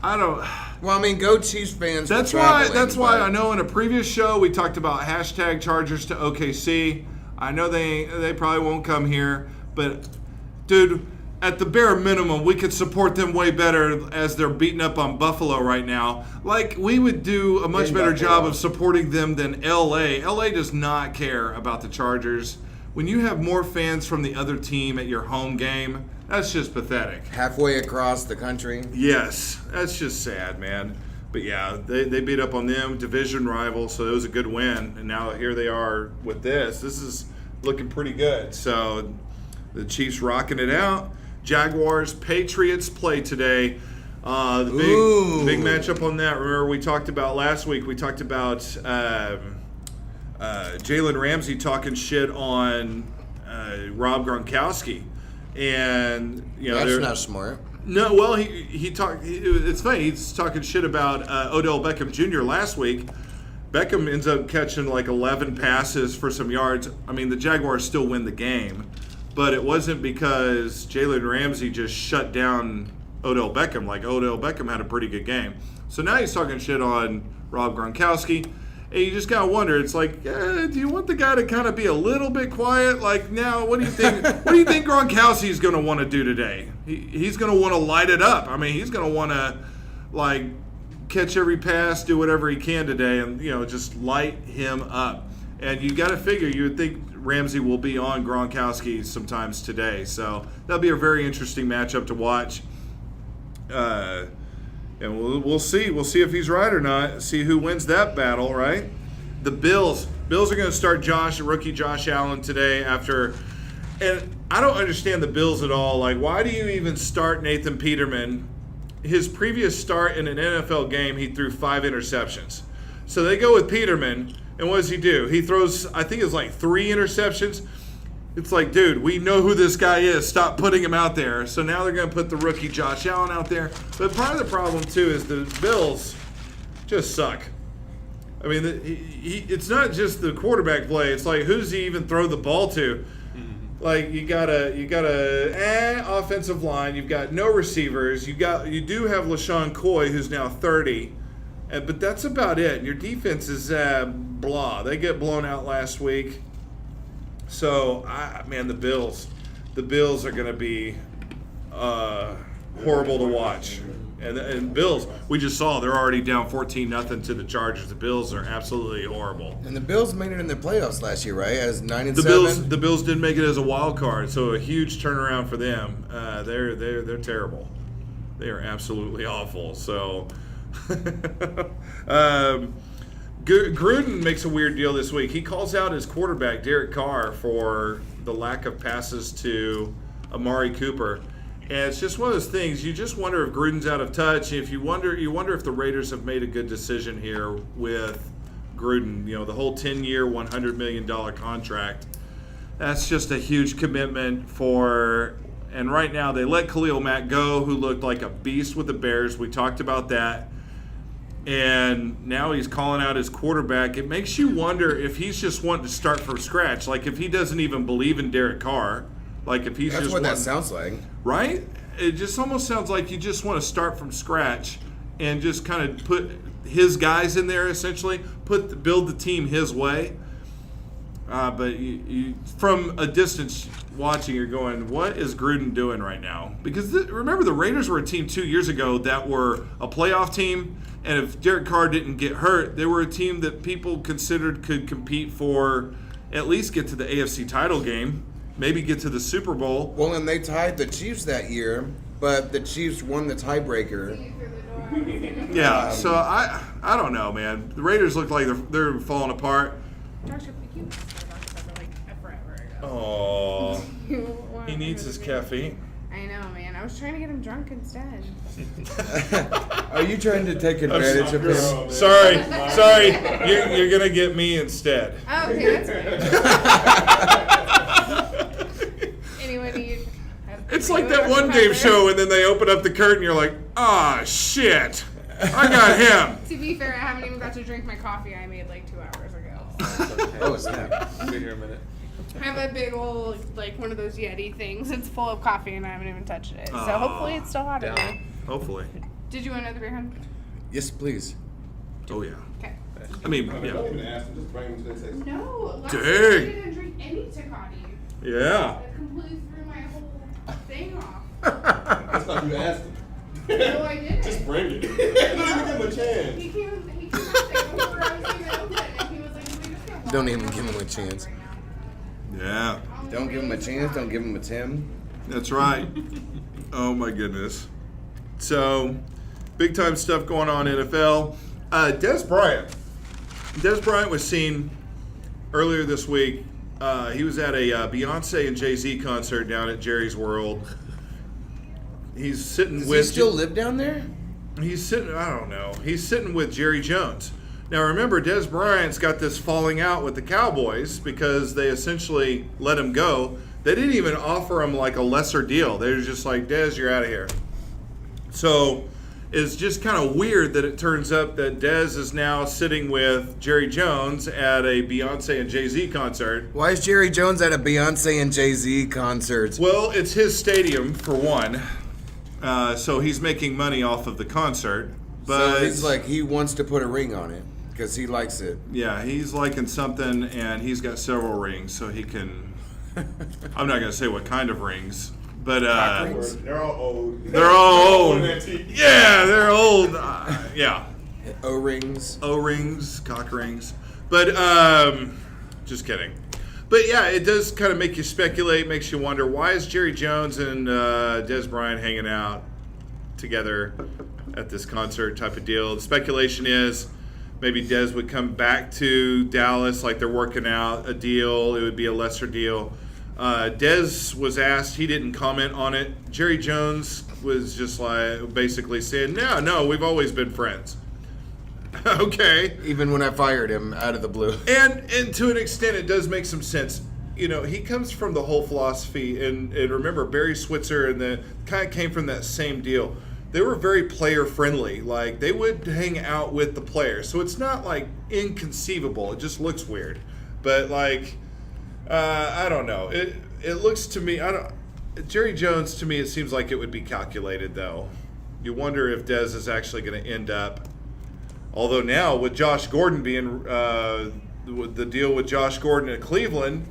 I don't... Well, I mean, go Chiefs fans. for That's traveling, why but I know in a previous show we talked about hashtag Chargers to OKC. I know they probably won't come here, but dude, at the bare minimum, we could support them way better as they're beating up on Buffalo right now. Like, we would do a much In better Buffalo. job of supporting them than LA. LA does not care about the Chargers. When you have more fans from the other team at your home game, that's just pathetic. halfway across the country. Yes, that's just sad, man. But yeah, they beat up on them, division rival, so it was a good win. And now here they are with this. This is looking pretty good. So the Chiefs rocking it out. Jaguars, Patriots play today. The big matchup on that. Remember we talked about last week. We talked about Jalen Ramsey talking shit on Rob Gronkowski, and That's not smart. no. Well, he talked. It's funny. He's talking shit about Odell Beckham Jr. last week. Beckham ends up catching like 11 passes for some yards. I mean, the Jaguars still win the game, but it wasn't because Jalen Ramsey just shut down Odell Beckham. Like, Odell Beckham had a pretty good game. So now he's talking shit on Rob Gronkowski. And you just gotta wonder. It's like, do you want the guy to kind of be a little bit quiet? Like, now, what do you think? What do you think Gronkowski's gonna want to do today? He's gonna want to light it up. I mean, he's gonna want to like catch every pass, do whatever he can today, and just light him up. And you got to figure, you would think Ramsey will be on Gronkowski sometimes today. So that'll be a very interesting matchup to watch. And we'll see. We'll see if he's right or not. See who wins that battle, right? The Bills. Bills are going to start rookie Josh Allen today after. And I don't understand the Bills at all. Like, why do you even start Nathan Peterman? His previous start in an NFL game, he threw 5 interceptions. So they go with Peterman, and what does he do? He throws, I think it's like 3 interceptions. It's like, dude, we know who this guy is. Stop putting him out there. So now they're going to put the rookie Josh Allen out there. But part of the problem, too, is the Bills just suck. I mean, it's not just the quarterback play. It's like, who does he even throw the ball to? Like, you got a offensive line. You've got no receivers. You do have LaShawn Coy, who's now 30. But that's about it. And your defense is blah. They get blown out last week. So, the Bills are going to be horrible to watch. And Bills, we just saw they're already down 14-0 to the Chargers. The Bills are absolutely horrible. And the Bills made it in the playoffs last year, right? As 9-7. The Bills did make it as a wild card, so a huge turnaround for them. They're terrible. They are absolutely awful. So Gruden makes a weird deal this week. He calls out his quarterback Derek Carr for the lack of passes to Amari Cooper. And it's just one of those things. You just wonder if Gruden's out of touch. If you wonder if the Raiders have made a good decision here with Gruden. You know, the whole 10-year, $100 million contract. That's just a huge commitment for. And right now they let Khalil Mack go, who looked like a beast with the Bears. We talked about that. And now he's calling out his quarterback. It makes you wonder if he's just wanting to start from scratch. Like if he doesn't even believe in Derek Carr. Like if he's That's just what that wanting, sounds like. right? It just almost sounds like you just want to start from scratch and just kind of put his guys in there, essentially, build the team his way. But you, from a distance watching, you're going, what is Gruden doing right now? Because remember, the Raiders were a team 2 years ago that were a playoff team, and if Derek Carr didn't get hurt, they were a team that people considered could compete for at least get to the AFC title game. Maybe get to the Super Bowl. Well, and they tied the Chiefs that year, but the Chiefs won the tiebreaker. Yeah, so I don't know, man. The Raiders look like they're falling apart. Josh, you Starbucks ever like forever ago. Oh, You he needs his caffeine. I know, man. I was trying to get him drunk instead. Are you trying to take advantage of him? Sorry, you're gonna get me instead. Oh, okay, that's good. Anyway, do you have It's like that one game show, and then they open up the curtain, you're like, ah, shit, I got him. To be fair, I haven't even got to drink my coffee I made like 2 hours ago. Oh, snap. I'll be here a minute. I have a big old, like, one of those Yeti things. It's full of coffee, and I haven't even touched it. So hopefully it's still hot in there. Hopefully. Did you want another beer, hun? Yes, please. Oh yeah. Okay. I mean, Don't yeah. even ask him, just bring him to the table. No, last Dang. week I didn't drink any Tecate. Yeah. That completely threw my whole thing off. That's not you asked him. No, I didn't. Just bring it. Don't even give him a chance. He came up there before I was even open, and he was like, "We just gonna Don't walk even around give him a right chance. now." Yeah. Don't give him a chance. Don't give him a Tim. That's right. Oh my goodness. So, big time stuff going on in NFL. Des Bryant. Des Bryant was seen earlier this week. He was at a Beyonce and Jay-Z concert down at Jerry's World. He's sitting Does with. he still live down there? He's sitting. I don't know. He's sitting with Jerry Jones. Now remember, Des Bryant's got this falling out with the Cowboys because they essentially let him go. They didn't even offer him like a lesser deal. They were just like, Des, you're out of here. So it's just kind of weird that it turns up that Des is now sitting with Jerry Jones at a Beyonce and Jay-Z concert. Why is Jerry Jones at a Beyonce and Jay-Z concert? Well, it's his stadium for one, so he's making money off of the concert. But So he's like, he wants to put a ring on it because he likes it. yeah, he's liking something, and he's got several rings, so he can. I'm not gonna say what kind of rings, but rings? They're all old. they're all old. On that TV. Yeah, they're old. Yeah, O-rings. O-rings, cock rings, but just kidding. But yeah, it does kind of make you speculate, makes you wonder, why is Jerry Jones and Des Bryant hanging out together at this concert type of deal? The speculation is maybe Des would come back to Dallas, like they're working out a deal. It would be a lesser deal. Des was asked, he didn't comment on it. Jerry Jones was just like basically saying, no, we've always been friends. Okay. Even when I fired him out of the blue. And to an extent, it does make some sense. You know, he comes from the whole philosophy, and remember, Barry Switzer and the kind of came from that same deal. They were very player friendly. Like, they would hang out with the players. So it's not like inconceivable. It just looks weird. But like, I don't know. It looks to me, Jerry Jones, to me, it seems like it would be calculated, though. You wonder if Des is actually going to end up. Although now, with Josh Gordon being the deal with Josh Gordon at Cleveland,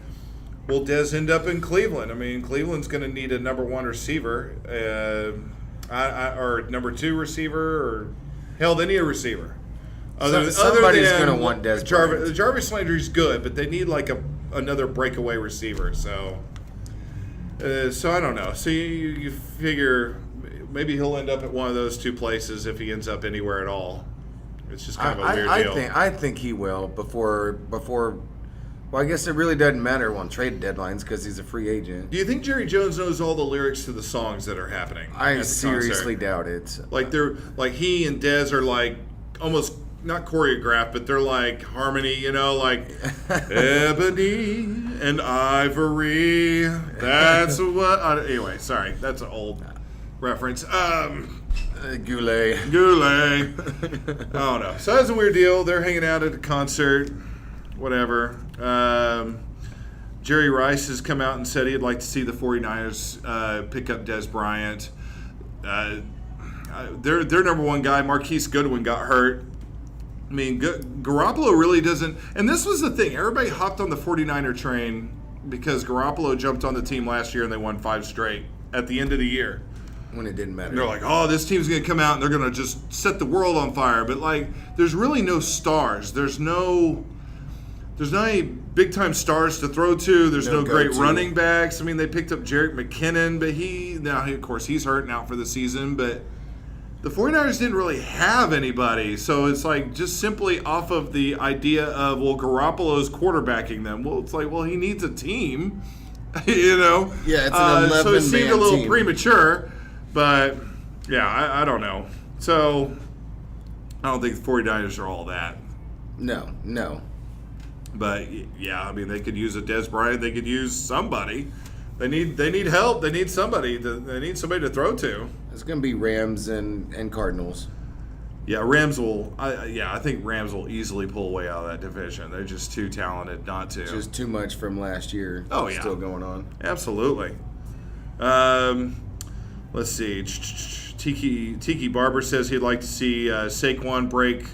will Dez end up in Cleveland? I mean, Cleveland's going to need a number one receiver, or number two receiver, or hell, they need a receiver. Somebody's going to want Dez Bryant. Jarvis Landry's good, but they need like another breakaway receiver. So I don't know. So you figure maybe he'll end up at one of those two places if he ends up anywhere at all. It's just kind of a weird deal. I think he will before. Well, I guess it really doesn't matter on trade deadlines because he's a free agent. Do you think Jerry Jones knows all the lyrics to the songs that are happening? I seriously doubt it. Like he and Dez are like almost not choreographed, but they're like harmony, like ebony and ivory. That's what. Anyway, sorry, that's an old reference. Goulet. I don't know. So that's a weird deal. They're hanging out at a concert, whatever. Jerry Rice has come out and said he'd like to see the 49ers pick up Dez Bryant. Their number one guy, Marquise Goodwin, got hurt. I mean, Garoppolo really doesn't. And this was the thing. Everybody hopped on the 49er train because Garoppolo jumped on the team last year and they won 5 straight at the end of the year. When it didn't matter. And they're like, oh, this team's going to come out and they're going to just set the world on fire. But, there's really no stars. There's not any big-time stars to throw to. There's no great running backs. I mean, they picked up Jerick McKinnon, but of course, he's hurt now for the season. But the 49ers didn't really have anybody. So it's like just simply off of the idea of, Garoppolo's quarterbacking them. Well, it's like, he needs a team, Yeah, it's an 11-man so it seemed a little team. premature. But, yeah, I don't know. So I don't think the 49ers are all that. No. But, yeah, I mean, they could use a Dez Bryant. They could use somebody. They need help. They need somebody. They need somebody to throw to. It's going to be Rams and Cardinals. Yeah, Rams will. I think Rams will easily pull away out of that division. They're just too talented not to. Just too much from last year. Oh, yeah. Still going on. Absolutely. Let's see. Tiki Barber says he'd like to see Saquon break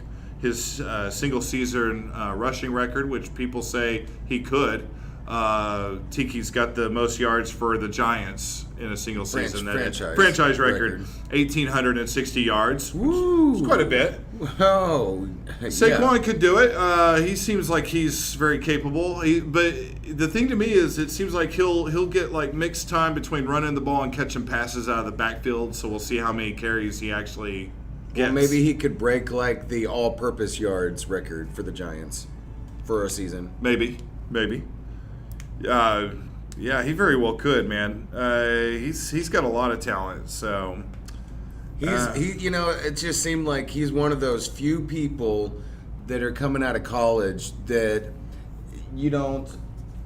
his single season rushing record, which people say he could. Tiki's got the most yards for the Giants in a single season. Franchise record. 1,860 yards. Woo! It's quite a bit. Oh, Saquon could do it. He seems like he's very capable. But the thing to me is, it seems like he'll get mixed time between running the ball and catching passes out of the backfield. So we'll see how many carries he actually gets. Well, maybe he could break the all-purpose yards record for the Giants for a season. Maybe. Yeah, he very well could, man. He's got a lot of talent. So it just seemed like he's one of those few people that are coming out of college that you don't.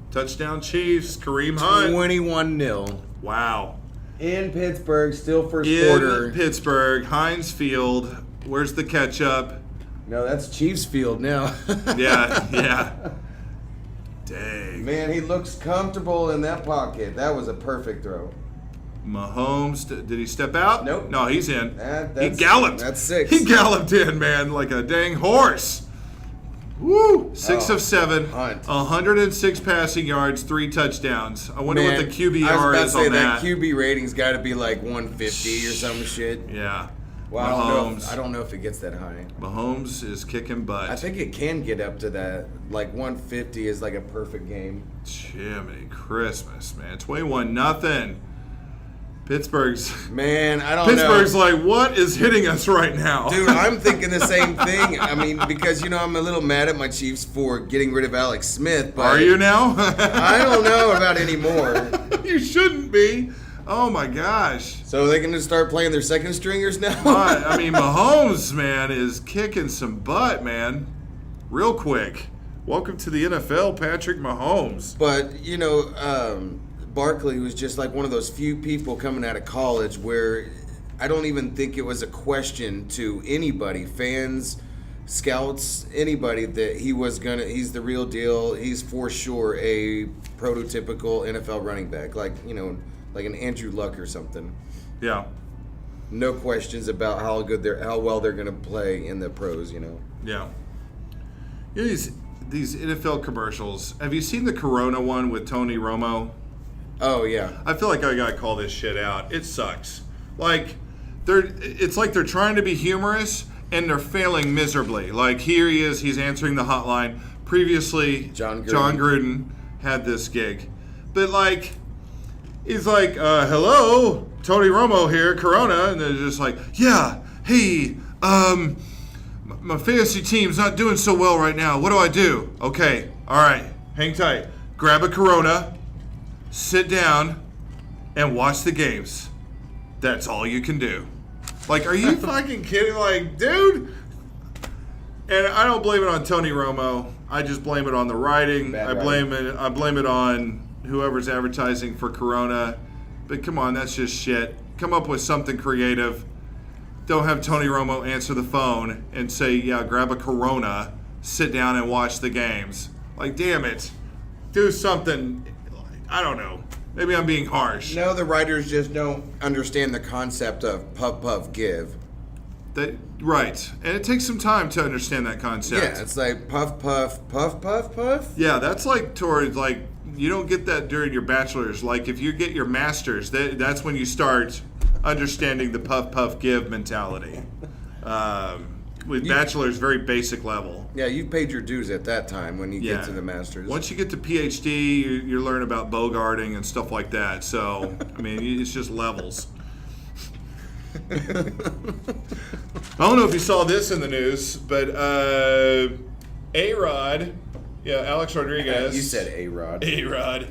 Touchdown Chiefs, Kareem Hunt. 21-0. Wow. In Pittsburgh, still first quarter. In Pittsburgh, Heinz Field. Where's the catch-up? No, that's Chiefs Field now. Yeah. Dang. Man, he looks comfortable in that pocket. That was a perfect throw. Mahomes, did he step out? Nope. No, he's in. He That's galloped. That's 6. He galloped in, man, like a dang horse. Woo! 6 of 7. Hunt. 106 passing yards, 3 touchdowns. I wonder what the QBR I was about is to say on that. QB rating's got to be like 150 or some shit. Yeah. Well, Mahomes. I don't know if it gets that high. Mahomes is kicking butt. I think it can get up to that. Like 150 is like a perfect game. Jiminy Christmas, man. 21-0. Pittsburgh's like, what is hitting us right now? Dude, I'm thinking the same thing. I mean, because, I'm a little mad at my Chiefs for getting rid of Alex Smith. But Are you now? I don't know about anymore. You shouldn't be. Oh, my gosh. So they can just start playing their second stringers now? But, I mean, Mahomes, man, is kicking some butt, man. Real quick. Welcome to the NFL, Patrick Mahomes. But, Barkley was just like one of those few people coming out of college where I don't even think it was a question to anybody, fans, scouts, anybody, that he's the real deal. He's for sure a prototypical NFL running back, like an Andrew Luck or something. Yeah. No questions about how well they're going to play in the pros, Yeah. these NFL commercials. Have you seen the Corona one with Tony Romo? Oh yeah. I feel like I gotta call this shit out. It sucks. Like it's like they're trying to be humorous and they're failing miserably. Like here he is, he's answering the hotline. Previously, John Gruden had this gig, but like he's like, "Hello, Tony Romo here, Corona," and they're just like, "Yeah, hey, my fantasy team's not doing so well right now. What do I do?" "Okay, all right, hang tight. Grab a Corona, sit down, and watch the games. That's all you can do." Like, are you fucking kidding? Like, dude. And I don't blame it on Tony Romo. I just blame it on the writing. Bad I blame it on whoever's advertising for Corona. But come on, that's just shit. Come up with something creative. Don't have Tony Romo answer the phone and say, "Yeah, grab a Corona, sit down and watch the games." Like, damn it. Do something. I don't know. Maybe I'm being harsh. No, the writers just don't understand the concept of puff puff give. Right. And it takes some time to understand that concept. Yeah, it's like puff puff puff puff puff. Yeah, that's like towards like you don't get that during your bachelor's. Like if you get your master's, that's when you start understanding the puff puff give mentality. With bachelor's, very basic level. Yeah, you paid your dues at that time when you get to the masters. Once you get to PhD, you learn about bogarting and stuff like that. So, I mean, it's just levels. I don't know if you saw this in the news, but A-Rod, Alex Rodriguez. You said A-Rod. A-Rod.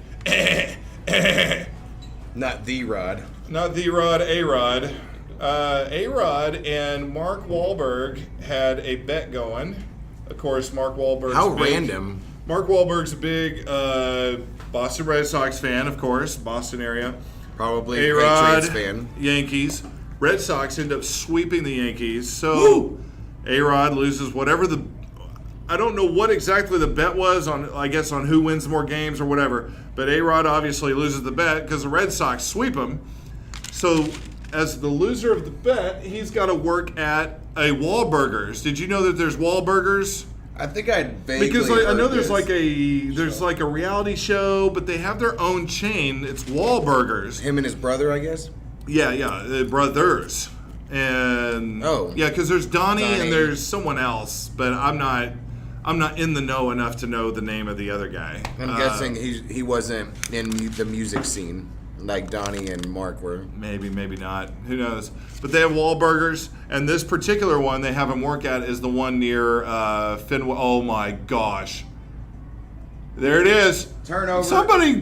Not the Rod. Not the Rod, A-Rod. A-Rod and Mark Wahlberg had a bet going. Of course, Mark Wahlberg's How random. Mark Wahlberg's a big Boston Red Sox fan, of course, Boston area. Probably A-Rod, Patriots fan. Yankees. Red Sox end up sweeping the Yankees. So A-Rod loses whatever I don't know what exactly the bet was on, I guess, on who wins more games or whatever. But A-Rod obviously loses the bet because the Red Sox sweep him. So as the loser of the bet, he's got to work at a Wahlburgers. Did you know that there's Wahlburgers? I think I vaguely Because I know heard there's this. like a reality show, but they have their own chain. It's Wahlburgers. Him and his brother, I guess. Yeah, the brothers. And yeah, because there's Donnie and there's someone else, but I'm not in the know enough to know the name of the other guy. I'm guessing he wasn't in the music scene like Donnie and Mark were. Maybe not. Who knows? But they have Wahlburgers, and this particular one they have him work at is the one near Fenway. Oh my gosh! There it is. Turnover. Somebody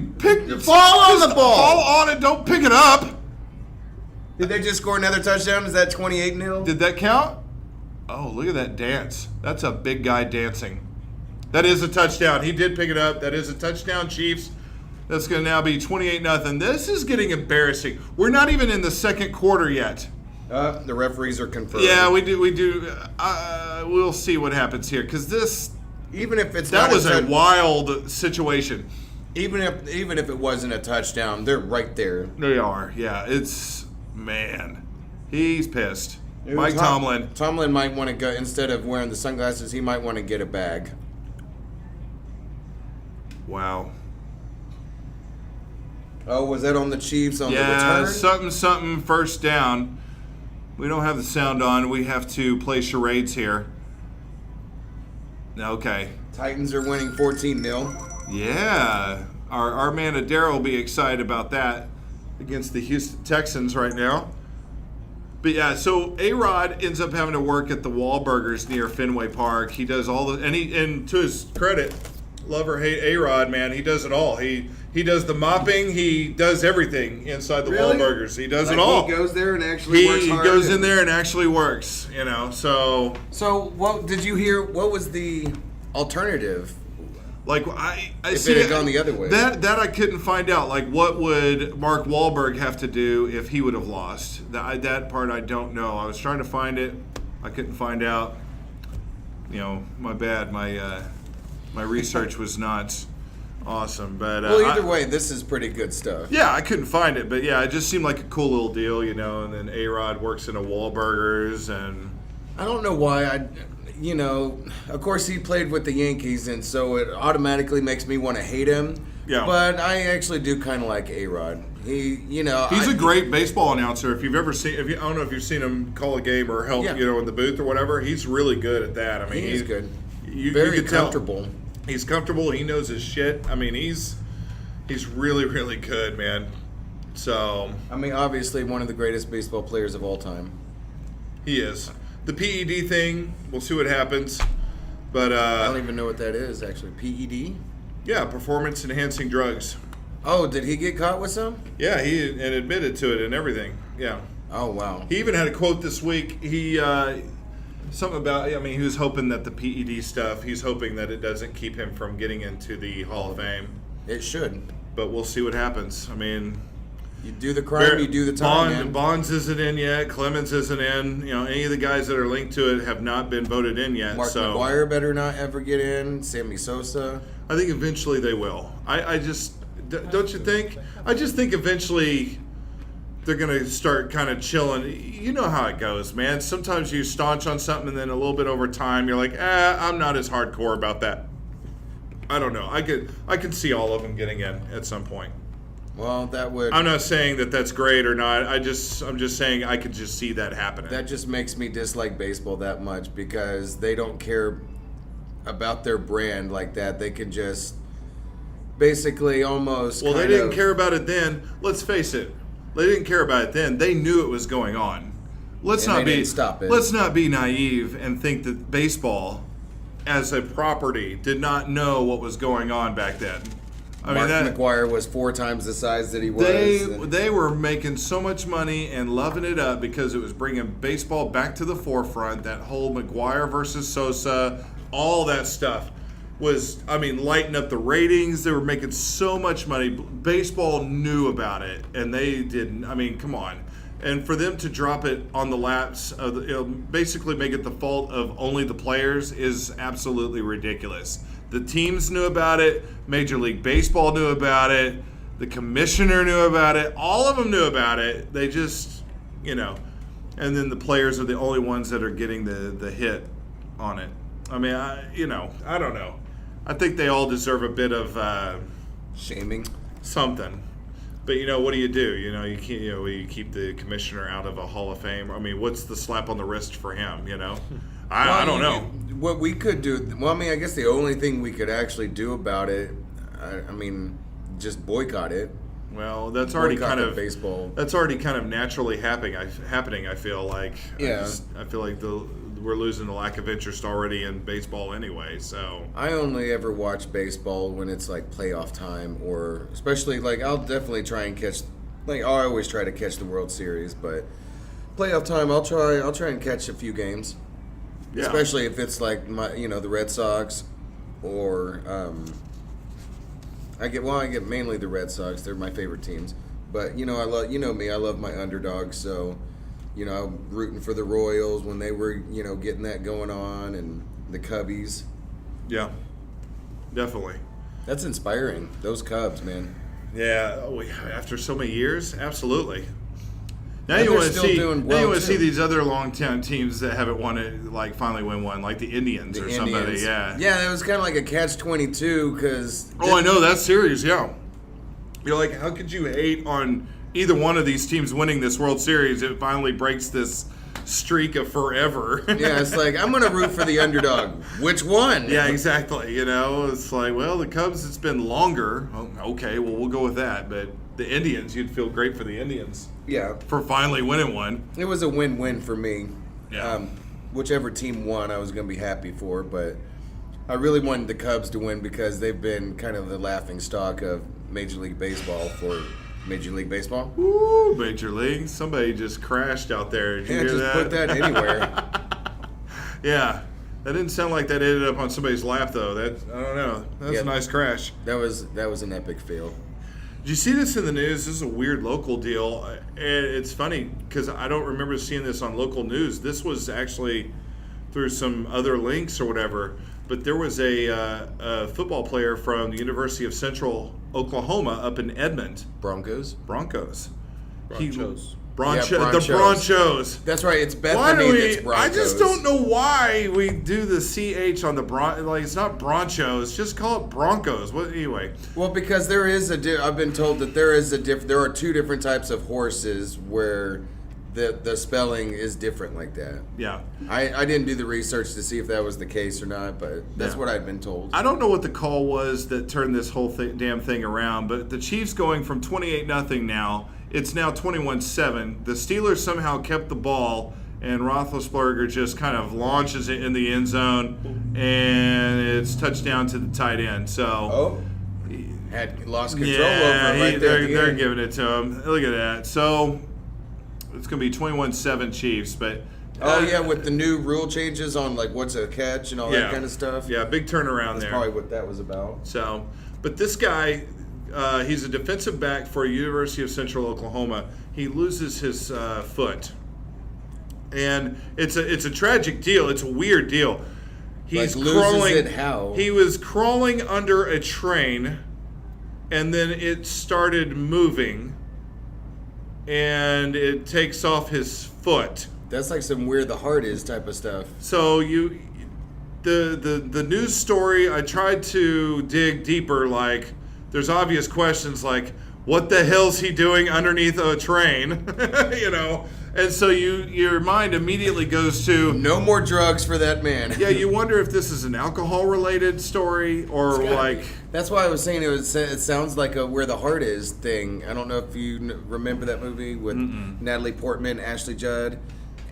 Fall on the ball. Fall on it. Don't pick it up. Did they just score another touchdown? Is that 28-0? Did that count? Oh, look at that dance. That's a big guy dancing. That is a touchdown. He did pick it up. That is a touchdown, Chiefs. That's going to now be 28-0. This is getting embarrassing. We're not even in the second quarter yet. The referees are confirmed. Yeah, we do. We'll see what happens here because even if it's that not was a wild situation. Even if it wasn't a touchdown, they're right there. They are. Yeah, he's pissed. Mike Tomlin. Tomlin might want to go, instead of wearing the sunglasses, he might want to get a bag. Wow. Oh, was that on the Chiefs on the Yeah, return? something first down. We don't have the sound on. We have to play charades here. Okay. Titans are winning 14-0. Yeah. Our man Adara will be excited about that against the Houston Texans right now. But yeah, so A-Rod ends up having to work at the Wahlburgers near Fenway Park. He does all the and to his credit, love or hate A-Rod, man, he does it all. He does the mopping, he does everything inside the Wahlburgers. He does it all. He goes there and actually works hard. He goes in there and actually works, so. So what did you hear? What was the alternative? Like I if see it had gone the other way. That I couldn't find out. Like, what would Mark Wahlberg have to do if he would have lost? That part I don't know. I was trying to find it. I couldn't find out. My bad. My research was not awesome. But well, either way, this is pretty good stuff. Yeah, I couldn't find it, but yeah, it just seemed like a cool little deal, And then A-Rod works in a Wahlburgers, and I don't know why. Of course he played with the Yankees, and so it automatically makes me want to hate him. Yeah. But I actually do kind of like A-Rod. He's a great baseball announcer. If you've ever seen, I don't know if you've seen him call a game or help, Yeah. in the booth or whatever. He's really good at that. I mean, He's good. You Very could tell. comfortable. He's comfortable. He knows his shit. I mean, he's really, really good, man. So I mean, obviously one of the greatest baseball players of all time. he is. The PED thing, we'll see what happens. But I don't even know what that is, actually. PED? yeah, performance enhancing drugs. Oh, did he get caught with some? Yeah, he and admitted to it and everything. Yeah. Oh, wow. He even had a quote this week. He something about. I mean, he was hoping that the PED stuff. He's hoping that it doesn't keep him from getting into the Hall of Fame. It should. But we'll see what happens. I mean, You do the crime, you do the time, man. Bonds isn't in yet. Clemens isn't in. Any of the guys that are linked to it have not been voted in yet. Mark so McGuire better not ever get in. Sammy Sosa. I think eventually they will. I just don't you think? I just think eventually they're gonna start kind of chilling. You know how it goes, man. Sometimes you staunch on something, and then a little bit over time, you're like, I'm not as hardcore about that. I don't know. I could see all of them getting in at some point. Well, that would. I'm not saying that that's great or not. I'm just saying I could just see that happening. That just makes me dislike baseball that much because they don't care about their brand like that. They can just basically almost. Well, they kind didn't of- care about it then. Let's face it. They didn't care about it then. They knew it was going on. Let's And not they be didn't stop it. Let's not be naive and think that baseball as a property did not know what was going on back then. I Mark mean, McGuire was 4 times the size that he was. they were making so much money and loving it up because it was bringing baseball back to the forefront. That whole McGuire versus Sosa, all that stuff was, lighting up the ratings. They were making so much money. Baseball knew about it, and they didn't. Come on. And for them to drop it on the laps of basically make it the fault of only the players is absolutely ridiculous. The teams knew about it. Major League Baseball knew about it. The commissioner knew about it. All of them knew about it. They just, and then the players are the only ones that are getting the hit on it. I don't know. I think they all deserve a bit of Shaming. something. But what do? You can't. You keep the commissioner out of a Hall of Fame. What's the slap on the wrist for him? I don't know. What we could do, I guess the only thing we could actually do about it, just boycott it. Well, that's already Boycott kind the of baseball. That's already kind of naturally happening. I feel like. Yeah. I feel like we're losing the lack of interest already in baseball anyway. So. I only ever watch baseball when it's like playoff time, or especially I'll definitely try and catch. I always try to catch the World Series, but playoff time I'll try and catch a few games. Yeah. Especially if it's like the Red Sox, or I get mainly the Red Sox. They're my favorite teams. But I love me. I love my underdogs. So I'm rooting for the Royals when they were getting that going on, and the Cubbies. Yeah. Definitely. That's inspiring. Those Cubs, man. Yeah. After so many years, absolutely. Now And you they're want to still see. doing Now you well, want to see too. these other long-term teams that haven't won it, finally win one, like the Indians or somebody. Indians. Yeah. Yeah, it was kind of like a catch-22 because. Oh, I know that series. Yeah. You're like, how could you hate on either one of these teams winning this World Series? It finally breaks this streak of forever. Yeah, it's like I'm gonna root for the underdog. Which one? Yeah, exactly. It's like, well, the Cubs, it's been longer. Oh, okay, well, we'll go with that. But the Indians, you'd feel great for the Indians Yeah. for finally winning one. It was a win-win for me. Yeah. Whichever team won, I was going to be happy for, but I really wanted the Cubs to win because they've been kind of the laughing stock of Major League Baseball for Major League Baseball. Woo, Major League. Somebody just crashed out there. Did you Yeah, hear just that? put that anywhere. Yeah. That didn't sound like that ended up on somebody's lap, though. I don't know. That was Yeah. a nice crash. That was an epic fail. Did you see this in the news? This is a weird local deal. And it's funny because I don't remember seeing this on local news. This was actually through some other links or whatever. But there was a football player from the University of Central Oklahoma up in Edmond. Broncos. Broncos. Broncos. The Bronchos. That's right. It's Why Bethany do we? that's Broncos. I just don't know why we do the CH on the Like, it's not Bronchos. Just call it Broncos. What? Anyway. Well, because there is I've been told that there is there are two different types of horses where the spelling is different like that. Yeah. I didn't do the research to see if that was the case or not, but that's what I'd been told. I don't know what the call was that turned this whole damn thing around, but the Chiefs going from 28-0 now. It's now 21-7. The Steelers somehow kept the ball, and Roethlisberger just kind of launches it in the end zone, and it's touchdown to the tight end. So, had lost control over it right there. They're giving it to him. Look at that. So it's going to be 21-7 Chiefs, but. With the new rule changes on like what's a catch and all that kind of stuff. Yeah, big turnaround That's there. probably what that was about. So, but this guy. He's a defensive back for University of Central Oklahoma. He loses his foot, and it's a tragic deal. It's a weird deal. He's crawling. It how? He was crawling under a train, and then it started moving, and it takes off his foot. That's like some where the heart is type of stuff. So the news story. I tried to dig deeper, like. There's obvious questions like, what the hell's he doing underneath a train? And so your mind immediately goes to... No more drugs for that man. Yeah, you wonder if this is an alcohol-related story or like... That's why I was saying it sounds like a Where the Heart Is thing. I don't know if you remember that movie with Natalie Portman, Ashley Judd,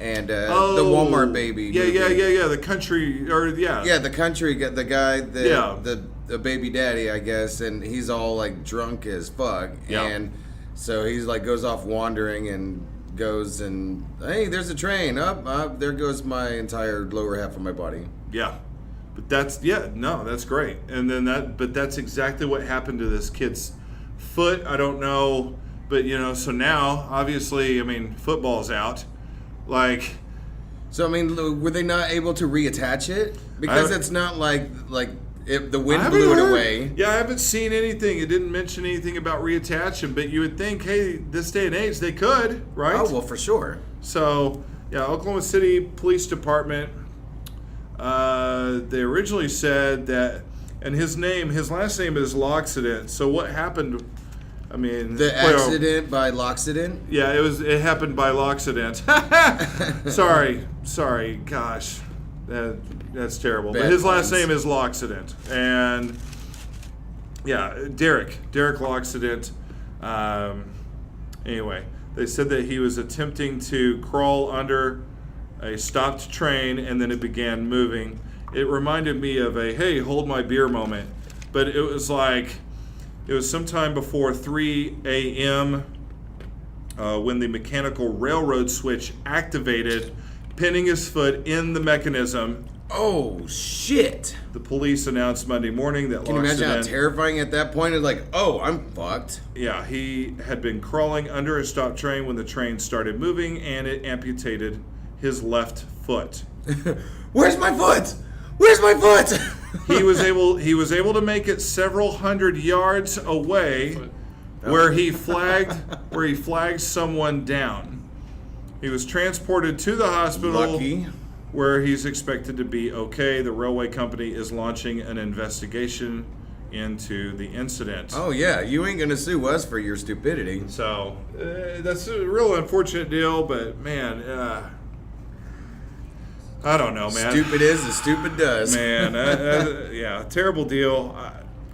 and the Walmart baby movie. Yeah. The country, Yeah, the country, the guy, the baby daddy, I guess, and he's all like drunk as fuck. Yeah. And so he's like goes off wandering and goes and, hey, there's a train. There goes my entire lower half of my body. Yeah. But that's great. And then that's exactly what happened to this kid's foot. I don't know, but so now, obviously, I mean, football's out. Like, so I mean, were they not able to reattach it? Because it's not like if the wind blew it away. Yeah, I haven't seen anything. It didn't mention anything about reattaching, but you would think, hey, this day and age, they could, right? Oh, well, for sure. So, yeah, Oklahoma City Police Department, they originally said that, and his last name is Loxident. So what happened? I mean, the accident by Loxident? Yeah, it happened by Loxident. Sorry, gosh. That's terrible. But his last name is Loxident. And yeah, Derek Loxident. Anyway, they said that he was attempting to crawl under a stopped train and then it began moving. It reminded me of a, hey, hold my beer moment. But it was sometime before 3 a.m. When the mechanical railroad switch activated, pinning his foot in the mechanism. Oh, shit. The police announced Monday morning that Can you imagine how terrifying at that point? It's like, oh, I'm fucked. Yeah, he had been crawling under a stopped train when the train started moving, and it amputated his left foot. Where's my foot? Where's my foot? He was able to make it several hundred yards away, where he flagged someone down. He was transported to the hospital. Lucky. Where he's expected to be okay. The railway company is launching an investigation into the incident. Oh, yeah. You ain't going to sue us for your stupidity. So, that's a real unfortunate deal, but, man, I don't know, man. Stupid is as stupid does. Man, yeah, terrible deal.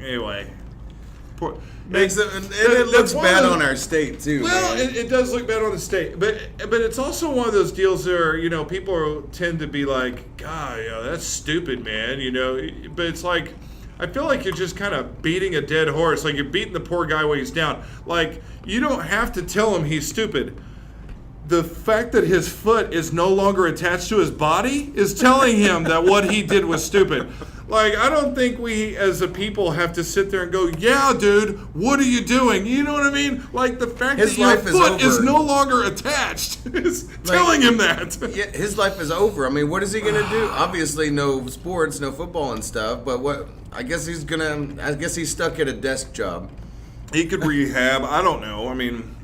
Anyway. It looks bad on our state too. Well, man. it does look bad on the state, but it's also one of those deals where people tend to be like, God, that's stupid, man. But it's like, I feel like you're just kind of beating a dead horse. Like you're beating the poor guy while he's down. Like you don't have to tell him he's stupid. The fact that his foot is no longer attached to his body is telling him that what he did was stupid. Like, I don't think we as a people have to sit there and go, yeah, dude, what are you doing? You know what I mean? Like, the fact that your foot is no longer attached is telling him that. Yeah, his life is over. I mean, what is he going to do? Obviously, no sports, no football and stuff, but what? I guess he's stuck at a desk job. He could rehab. I don't know. I mean,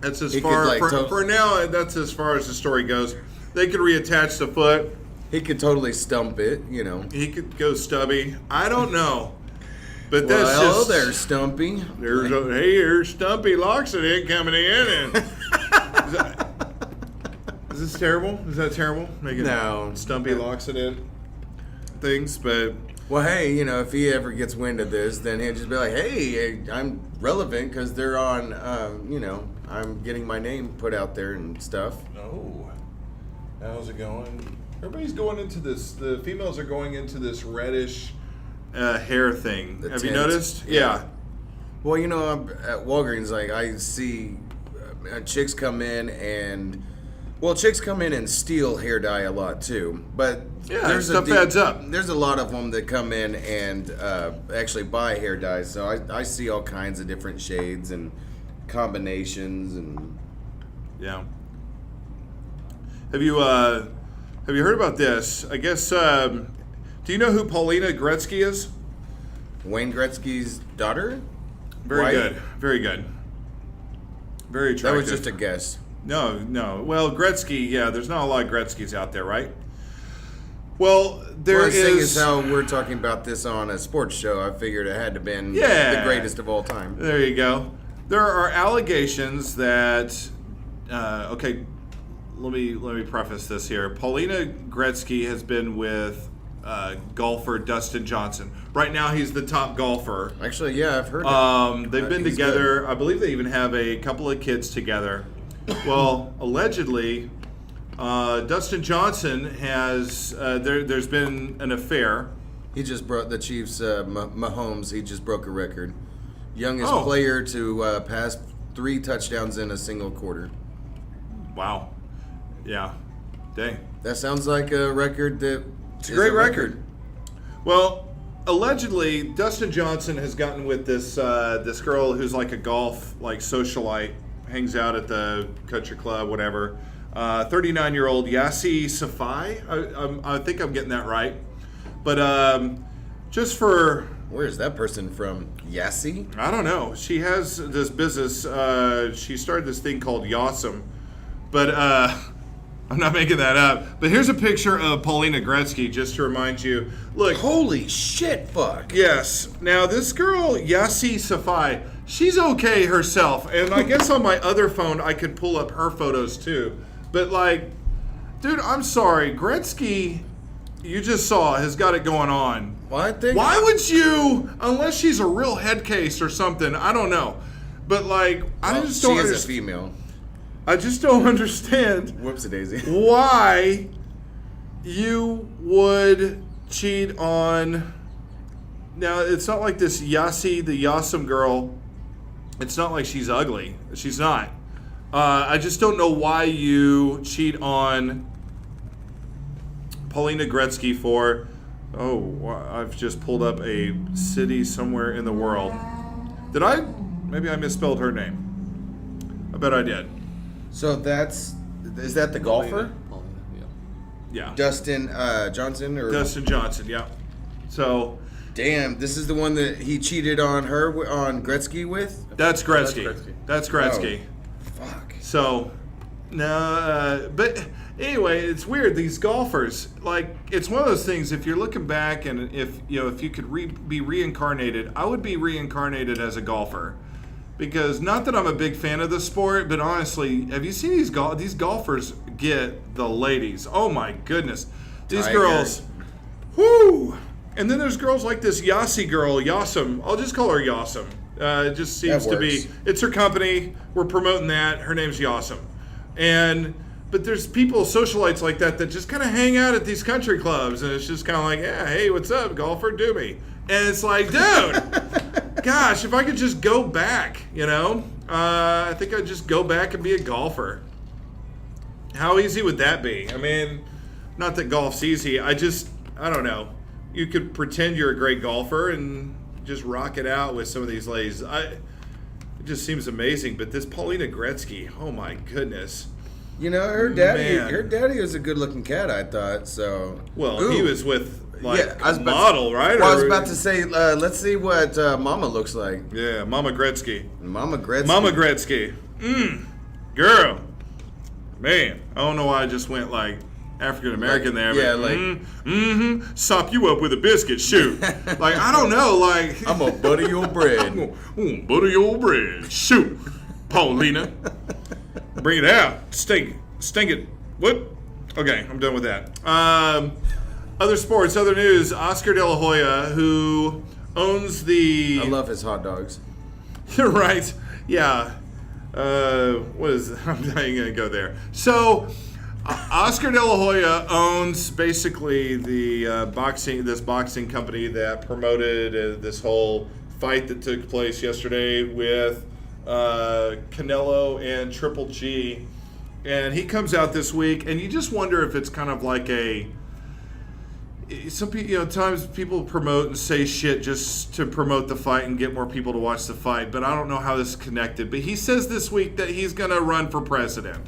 That's as He could, far like, for now. That's as far as the story goes. They could reattach the foot. He could totally stump it, you know. He could go stubby. I don't know, but Well, that's hello just there, Stumpy. Hey, here's Stumpy Loxodon coming in, and is this terrible? Is that terrible? Making No. Stumpy Loxodon things, but Well, hey, you know, if he ever gets wind of this, then he'll just be like, hey, I'm relevant because they're on, you know, I'm getting my name put out there and stuff. oh, how's it going? Everybody's going into this. The females are going into this reddish hair thing. The Have you tint. noticed? Yeah. Well, you know, I'm at Walgreens, like, I see chicks come in and, well, chicks come in and steal hair dye a lot too. But Yeah, stuff adds up. There's a lot of them that come in and actually buy hair dye. So I see all kinds of different shades and combinations and. Yeah. Have you heard about this? I guess. Do you know who Paulina Gretzky is? Wayne Gretzky's daughter? Very White? good. Very good. Very That attractive. was just a guess. No. Well, Gretzky. Yeah, there's not a lot of Gretzkys out there, right? Well, there Well, seeing is. as how we're talking about this on a sports show, I figured it had to have been Yeah. the greatest of all time. There you go. There are allegations that. Okay, let me preface this here. Paulina Gretzky has been with golfer Dustin Johnson. Right now, he's the top golfer. Actually, yeah, I've heard that. They've been He's together. I believe they even have a couple of kids together. Well, allegedly, Dustin Johnson has. There's been an affair. He just broke the Chiefs, Mahomes. He just broke a record. Youngest Oh. player to pass 3 touchdowns in a single quarter. Wow. Yeah. Dang. That sounds like a record that. It's a great record. Well, allegedly, Dustin Johnson has gotten with this this girl who's like a golf socialite, hangs out at the country club, whatever. 39-year-old Yassi Safai. I think I'm getting that right. But just for Where is that person from? Yassi? I don't know. She has this business. She started this thing called Yawsome. But I'm not making that up. But here's a picture of Paulina Gretzky, just to remind you. Look. Holy shit, fuck. Yes. Now, this girl, Yassi Safai, she's okay herself. And I guess on my other phone, I could pull up her photos too. But, dude, I'm sorry. Gretzky, you just saw, has got it going on. Well, I think. Why would you, unless she's a real head case or something, I don't know. But, I just don't She is a understand. female. I just don't understand Whoops a daisy. why you would cheat on. Now, it's not like this Yassi, the Yawsome girl. It's not like she's ugly. She's not. I just don't know why you cheat on Paulina Gretzky for. Oh, I've just pulled up a city somewhere in the world. Did I? Maybe I misspelled her name. I bet I did. So is that the golfer? Yeah. Dustin Johnson? Or Dustin Johnson, yeah. So Damn, this is the one that he cheated on her, on Gretzky with? that's Gretzky. Gretzky. That's Gretzky. Fuck. So, no, but anyway, it's weird. These golfers, it's one of those things. If you're looking back, and if you could be reincarnated, I would be reincarnated as a golfer, because not that I'm a big fan of the sport, but honestly, have you seen these golfers get the ladies? Oh my goodness, these Tiger. girls, whoo! And then there's girls like this Yassi girl, Yawsome. I'll just call her Yawsome. It just seems to be. works. It's her company. We're promoting that. Her name's Yawsome. But there's people, socialites like that just kind of hang out at these country clubs, and it's just kind of like, yeah, hey, what's up, golfer? Do me. And it's like, dude, gosh, if I could just go back, I think I'd just go back and be a golfer. How easy would that be? I mean, not that golf's easy. I don't know. You could pretend you're a great golfer and just rock it out with some of these ladies. It just seems amazing. But this Paulina Gretzky, oh my goodness. Her daddy Man. was a good-looking cat, I thought, so. Well, Ooh. he was with I was a about model, right? Well, I was Or- about to say, let's see what Mama looks like. Yeah, Mama Gretzky. Mama Gretzky. Mama Gretzky. girl. Man, I don't know why I just went like African American there. Yeah, like, sop you up with a biscuit, shoot. Like, I don't know, like. I'm gonna butter your bread. Butter your bread, shoot. Paulina. Bring it out. Stink it. What? Okay, I'm done with that. Other sports, other news. Oscar De La Hoya, who owns the. I love his hot dogs. You're right. Yeah. What is? I'm not even gonna go there. So, Oscar De La Hoya owns basically the boxing company that promoted this whole fight that took place yesterday with Canelo and Triple G, and he comes out this week, and you just wonder if it's kind of like some people, times people promote and say shit just to promote the fight and get more people to watch the fight, but I don't know how this is connected. But he says this week that he's going to run for president.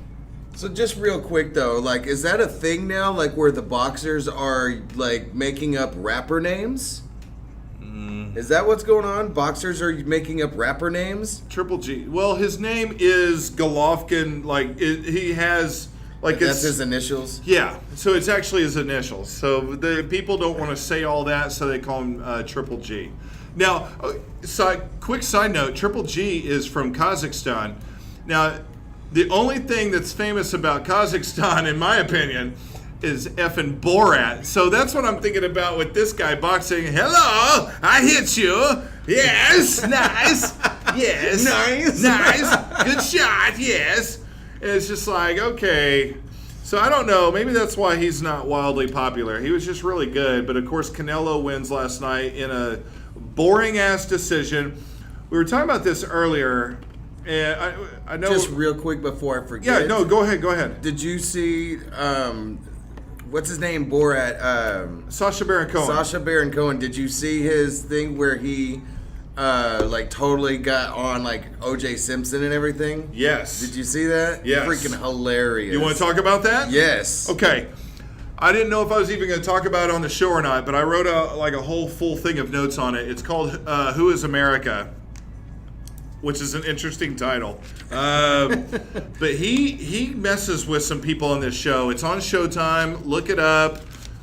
So just real quick though, like, is that a thing now? Like, where the boxers are like making up rapper names? Is that what's going on? Boxers are making up rapper names? Triple G. Well, his name is Golovkin. Like, he has. Like, that's his initials? Yeah, so it's actually his initials. So the people don't want to say all that, so they call him Triple G. Now, quick side note, Triple G is from Kazakhstan. Now, the only thing that's famous about Kazakhstan, in my opinion, is effing Borat. So that's what I'm thinking about with this guy boxing. Hello, I hit you. Yes, nice. Yes. Nice. Good shot, yes. And it's just like, okay. So I don't know. Maybe that's why he's not wildly popular. He was just really good. But, of course, Canelo wins last night in a boring-ass decision. We were talking about this earlier. And I know. Just real quick before I forget. Yeah, no, go ahead. Did you see, what's his name? Borat. Sacha Baron Cohen. Sacha Baron Cohen. Did you see his thing where he like totally got on like O.J. Simpson and everything? Yes. Did you see that? Yes. Freaking hilarious. You want to talk about that? Yes. Okay. I didn't know if I was even going to talk about it on the show or not, but I wrote a whole full thing of notes on it. It's called Who is America? Which is an interesting title. But he messes with some people on this show. It's on Showtime. Look it up.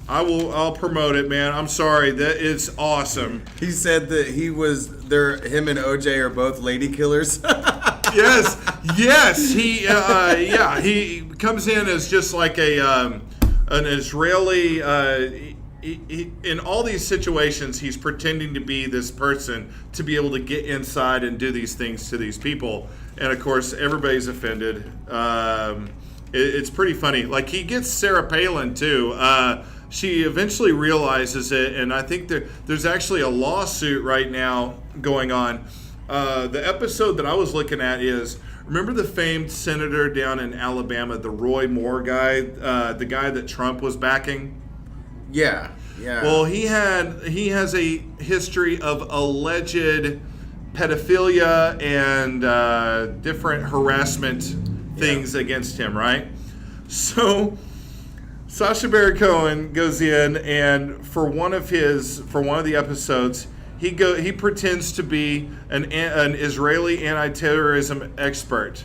I'll promote it, man. I'm sorry. That is awesome. He said that him and OJ are both lady killers. Yes. He comes in as just like an Israeli. In all these situations, he's pretending to be this person to be able to get inside and do these things to these people. And, of course, everybody's offended. It's pretty funny. Like, he gets Sarah Palin, too. She eventually realizes it, and I think there's actually a lawsuit right now going on. The episode that I was looking at is, remember the famed senator down in Alabama, the Roy Moore guy, the guy that Trump was backing? Yeah. Well, he has a history of alleged pedophilia and different harassment things against him, right? So Sacha Baron Cohen goes in, and for one of the episodes, he pretends to be an Israeli anti-terrorism expert,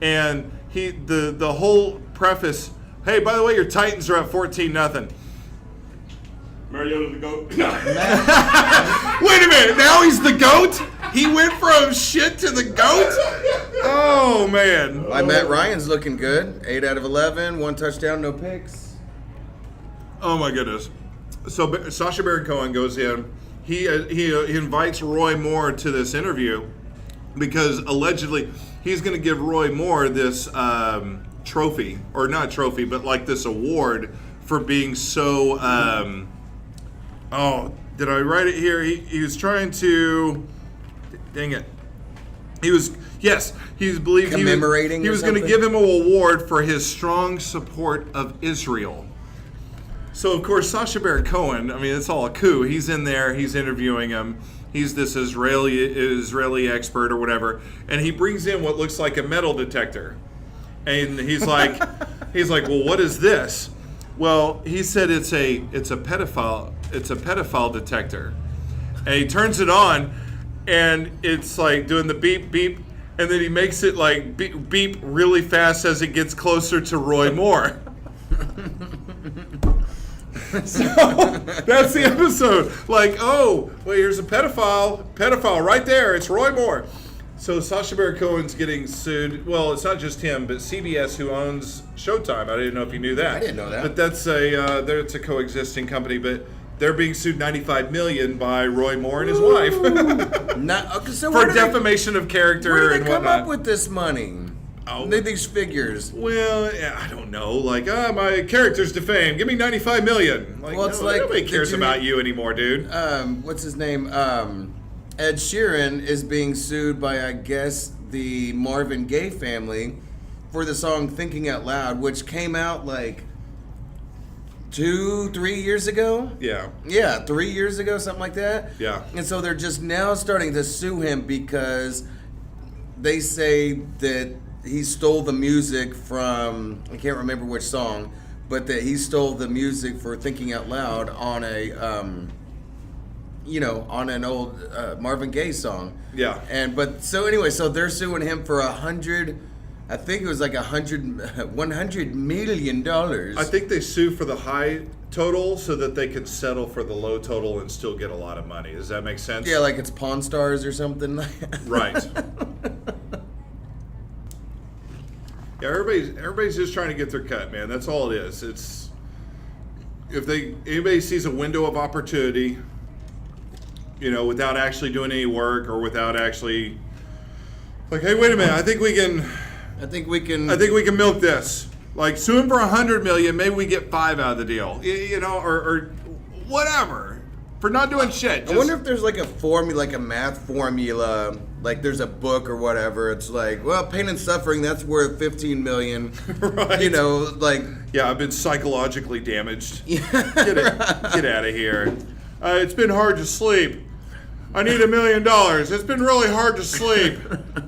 and the whole preface. Hey, by the way, your Titans are up 14-0. Mariota the GOAT. Wait a minute, now he's the GOAT? He went from shit to the GOAT? Oh, man. Matt Ryan's looking good. 8 out of 11, 1 touchdown, no picks. Oh, my goodness. So Sacha Baron Cohen goes in. He invites Roy Moore to this interview because allegedly he's going to give Roy Moore this trophy, or not trophy, but like this award for being so... did I write it here? He was trying to... Dang it. He was believed commemorating. He was going to give him an award for his strong support of Israel. So of course Sacha Baron Cohen, I mean, it's all a coup. He's in there, he's interviewing him. He's this Israeli expert or whatever, and he brings in what looks like a metal detector, and he's like, well, what is this? Well, he said it's a pedophile detector, and he turns it on, and it's like doing the beep beep, and then he makes it like beep really fast as it gets closer to Roy Moore. So that's the episode. Like, oh, wait, here's a pedophile right there. It's Roy Moore. So Sacha Baron Cohen's getting sued. Well, it's not just him, but CBS, who owns Showtime. I didn't know if you knew that. I didn't know that. But that's it's a coexisting company. But they're being sued $95 million by Roy Moore and his wife for defamation of character Where and did they come whatnot. up with this money? Oh. These figures. Well, yeah, I don't know. Like, my character's defamed. Give me $95 million. Like, Well, it's no, like, nobody cares did you- about you anymore, dude. What's his name? Ed Sheeran is being sued by, I guess, the Marvin Gaye family for the song Thinking Out Loud, which came out like 2-3 years ago. Yeah. Yeah, 3 years ago, something like that. Yeah. And so they're just now starting to sue him because they say that he stole the music from, I can't remember which song, but that he stole the music for Thinking Out Loud on a, on an old Marvin Gaye song. Yeah. So they're suing him for $100 million. I think they sue for the high total so that they can settle for the low total and still get a lot of money. Does that make sense? Yeah, like it's Pawn Stars or something like that. Right. Yeah, everybody's just trying to get their cut, man. That's all it is. It's if anybody sees a window of opportunity, without actually doing any work or without actually like, hey, wait a minute, I think we can milk this. Like, sue him for $100 million, maybe we get 5 out of the deal. Or whatever. For not doing shit. I wonder if there's like a formula, like a math formula, like there's a book or whatever. It's like, well, pain and suffering, that's worth $15 million. Right. Yeah, I've been psychologically damaged. Get out of here. It's been hard to sleep. I need $1 million. It's been really hard to sleep.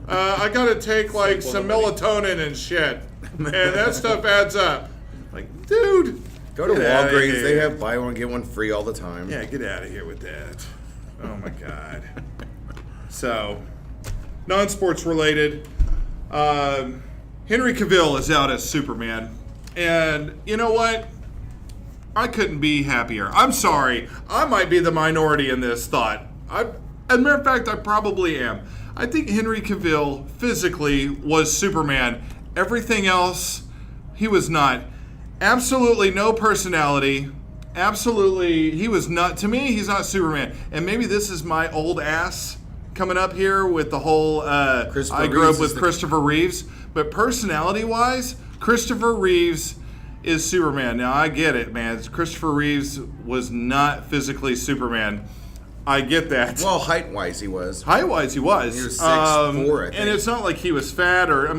I gotta take like some melatonin and shit, and that stuff adds up. Like, dude. Go to Get outta Walgreens. here. They have buy one, get one free all the time. Yeah, get out of here with that. Oh my God. So, non-sports related. Henry Cavill is out as Superman. And you know what? I couldn't be happier. I'm sorry. I might be the minority in this thought. As a matter of fact, I probably am. I think Henry Cavill physically was Superman. Everything else, he was not. Absolutely no personality. Absolutely, he was not. To me, he's not Superman. And maybe this is my old ass coming up here with the whole. I grew up with Christopher Reeves, but personality-wise, Christopher Reeves is Superman. Now I get it, man. Christopher Reeves was not physically Superman. I get that. Well, height-wise, he was. Height-wise, he was. He was 6'4", I think. And it's not like he was fat or, but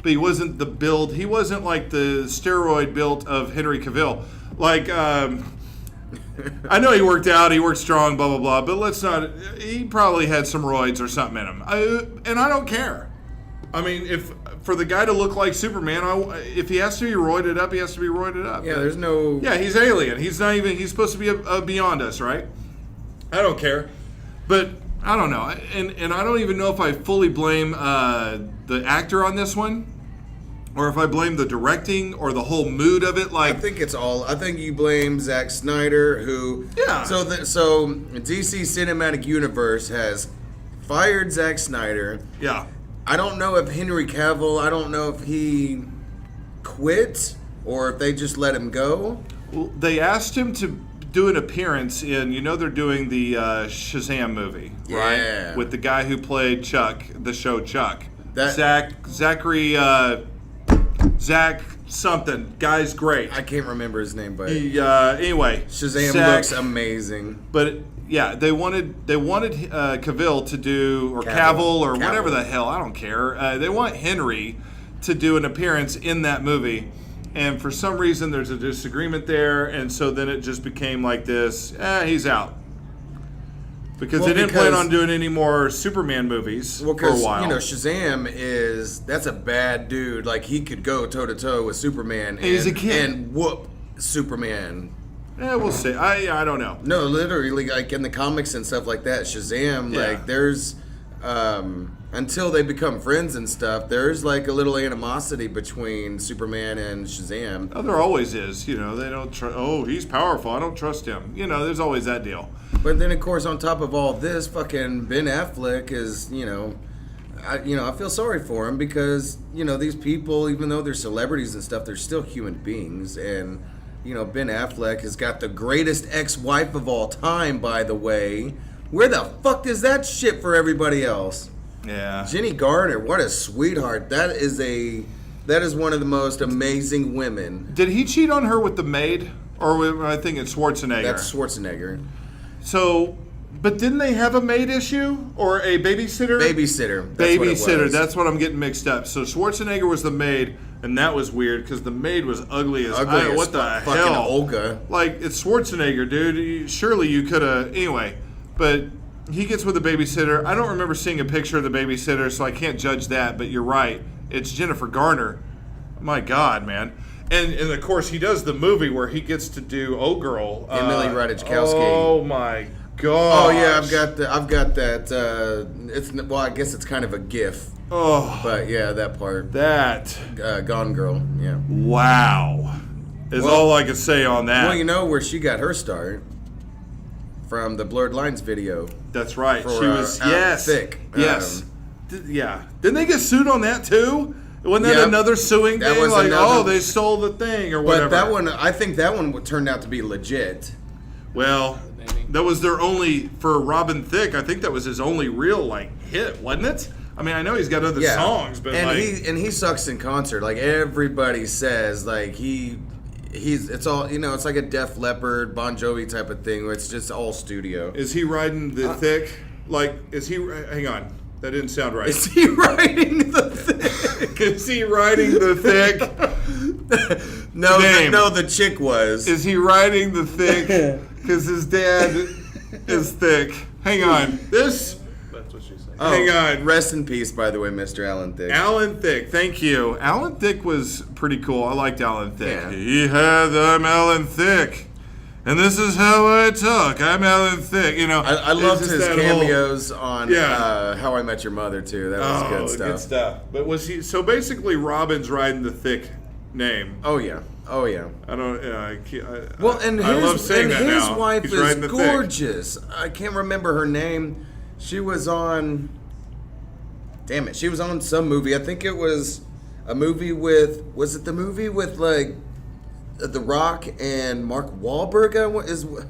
he wasn't the build. He wasn't like the steroid built of Henry Cavill. Like, I know he worked out, he worked strong, blah, blah, blah, but let's not, he probably had some roids or something in him. And I don't care. I mean, if for the guy to look like Superman, if he has to be roided up, he has to be roided up. Yeah, there's no... Yeah, he's alien. He's supposed to be beyond us, right? I don't care. But I don't know. And I don't even know if I fully blame the actor on this one, or if I blame the directing or the whole mood of it. Like, I think you blame Zack Snyder, who... Yeah. So DC Cinematic Universe has fired Zack Snyder. Yeah. I don't know if Henry Cavill, I don't know if he quit or if they just let him go. Well, they asked him to do an appearance in, they're doing the Shazam movie, right? Yeah. With the guy who played Chuck, the show Chuck. That- Zach something. Guy's great. I can't remember his name, but Anyway. Shazam Zach, looks amazing. But yeah, they wanted Cavill to do, or Cavill or whatever the hell, I don't care. They want Henry to do an appearance in that movie. And for some reason, there's a disagreement there, and so then it just became like this, he's out. Because they didn't plan on doing any more Superman movies for a while. Shazam that's a bad dude. Like, he could go toe-to-toe with Superman he's a kid. And whoop Superman. Yeah, we'll see. I don't know. No, literally, like in the comics and stuff like that, Shazam, Yeah. like there's until they become friends and stuff, there's like a little animosity between Superman and Shazam. Oh, there always is. You know, they don't trust. Oh, he's powerful. I don't trust him. You know, there's always that deal. But then, of course, on top of all this, fucking Ben Affleck is, I feel sorry for him because, these people, even though they're celebrities and stuff, they're still human beings. And, Ben Affleck has got the greatest ex-wife of all time, by the way. Where the fuck is that shit for everybody else? Yeah. Jenny Garner, what a sweetheart. That is one of the most amazing women. Did he cheat on her with the maid? Or I think it's Schwarzenegger. That's Schwarzenegger. So, but didn't they have a maid issue? Or a babysitter? Babysitter. That's what it Babysitter. was. That's what I'm getting mixed up. So Schwarzenegger was the maid, and that was weird because the maid was ugly as what the fucking hell? Olga. Like, it's Schwarzenegger, dude. Surely you could have. Anyway, but he gets with a babysitter. I don't remember seeing a picture of the babysitter, so I can't judge that, but you're right. It's Jennifer Garner. My God, man. And of course, he does the movie where he gets to do Girl. Emily Ratajkowski. Oh, my God. Oh yeah, I've got that. I guess it's kind of a GIF. Oh, But yeah, that part. that. Gone Girl. Yeah. Wow. Is Well- all I can say on that. Well, you know where she got her start from the Blurred Lines video. That's right. For, She was, Out yes. Thick. Yes. Yeah. Didn't they get sued on that too? Wasn't that Yep. another suing That thing? was Like, another- they stole the thing or whatever. But that one, I think that one turned out to be legit. Well, that was their only, for Robin Thicke, I think that was his only real, hit, wasn't it? I mean, I know he's got other Yeah. songs, but and he sucks in concert. Like everybody says, it's all it's like a Def Leppard, Bon Jovi type of thing. Where it's just all studio. is he riding the thick? Hang on. That didn't sound right. Is he riding the thick? Is he riding the thick? No, the chick was. Is he riding the thick? Because his dad is thick. Hang on. That's what she said. Hang on. Rest in peace, by the way, Mr. Alan Thicke. Alan Thicke, thank you. Alan Thicke was pretty cool. I liked Alan Thicke. Yeah. I'm Alan Thicke. And this is how I talk. I'm Alan Thicke. I loved it's his just that cameos on Yeah. How I Met Your Mother too. That was good stuff. Good stuff. But was he? So basically, Robin's riding the Thicke name. Oh yeah. I don't. I can't, Well, and I love saying that his now. wife He's is riding the Thicke. gorgeous. I can't remember her name. She was on. Damn it! She was on some movie. I think it was a movie with. Was it the movie with The Rock and Mark Wahlberg?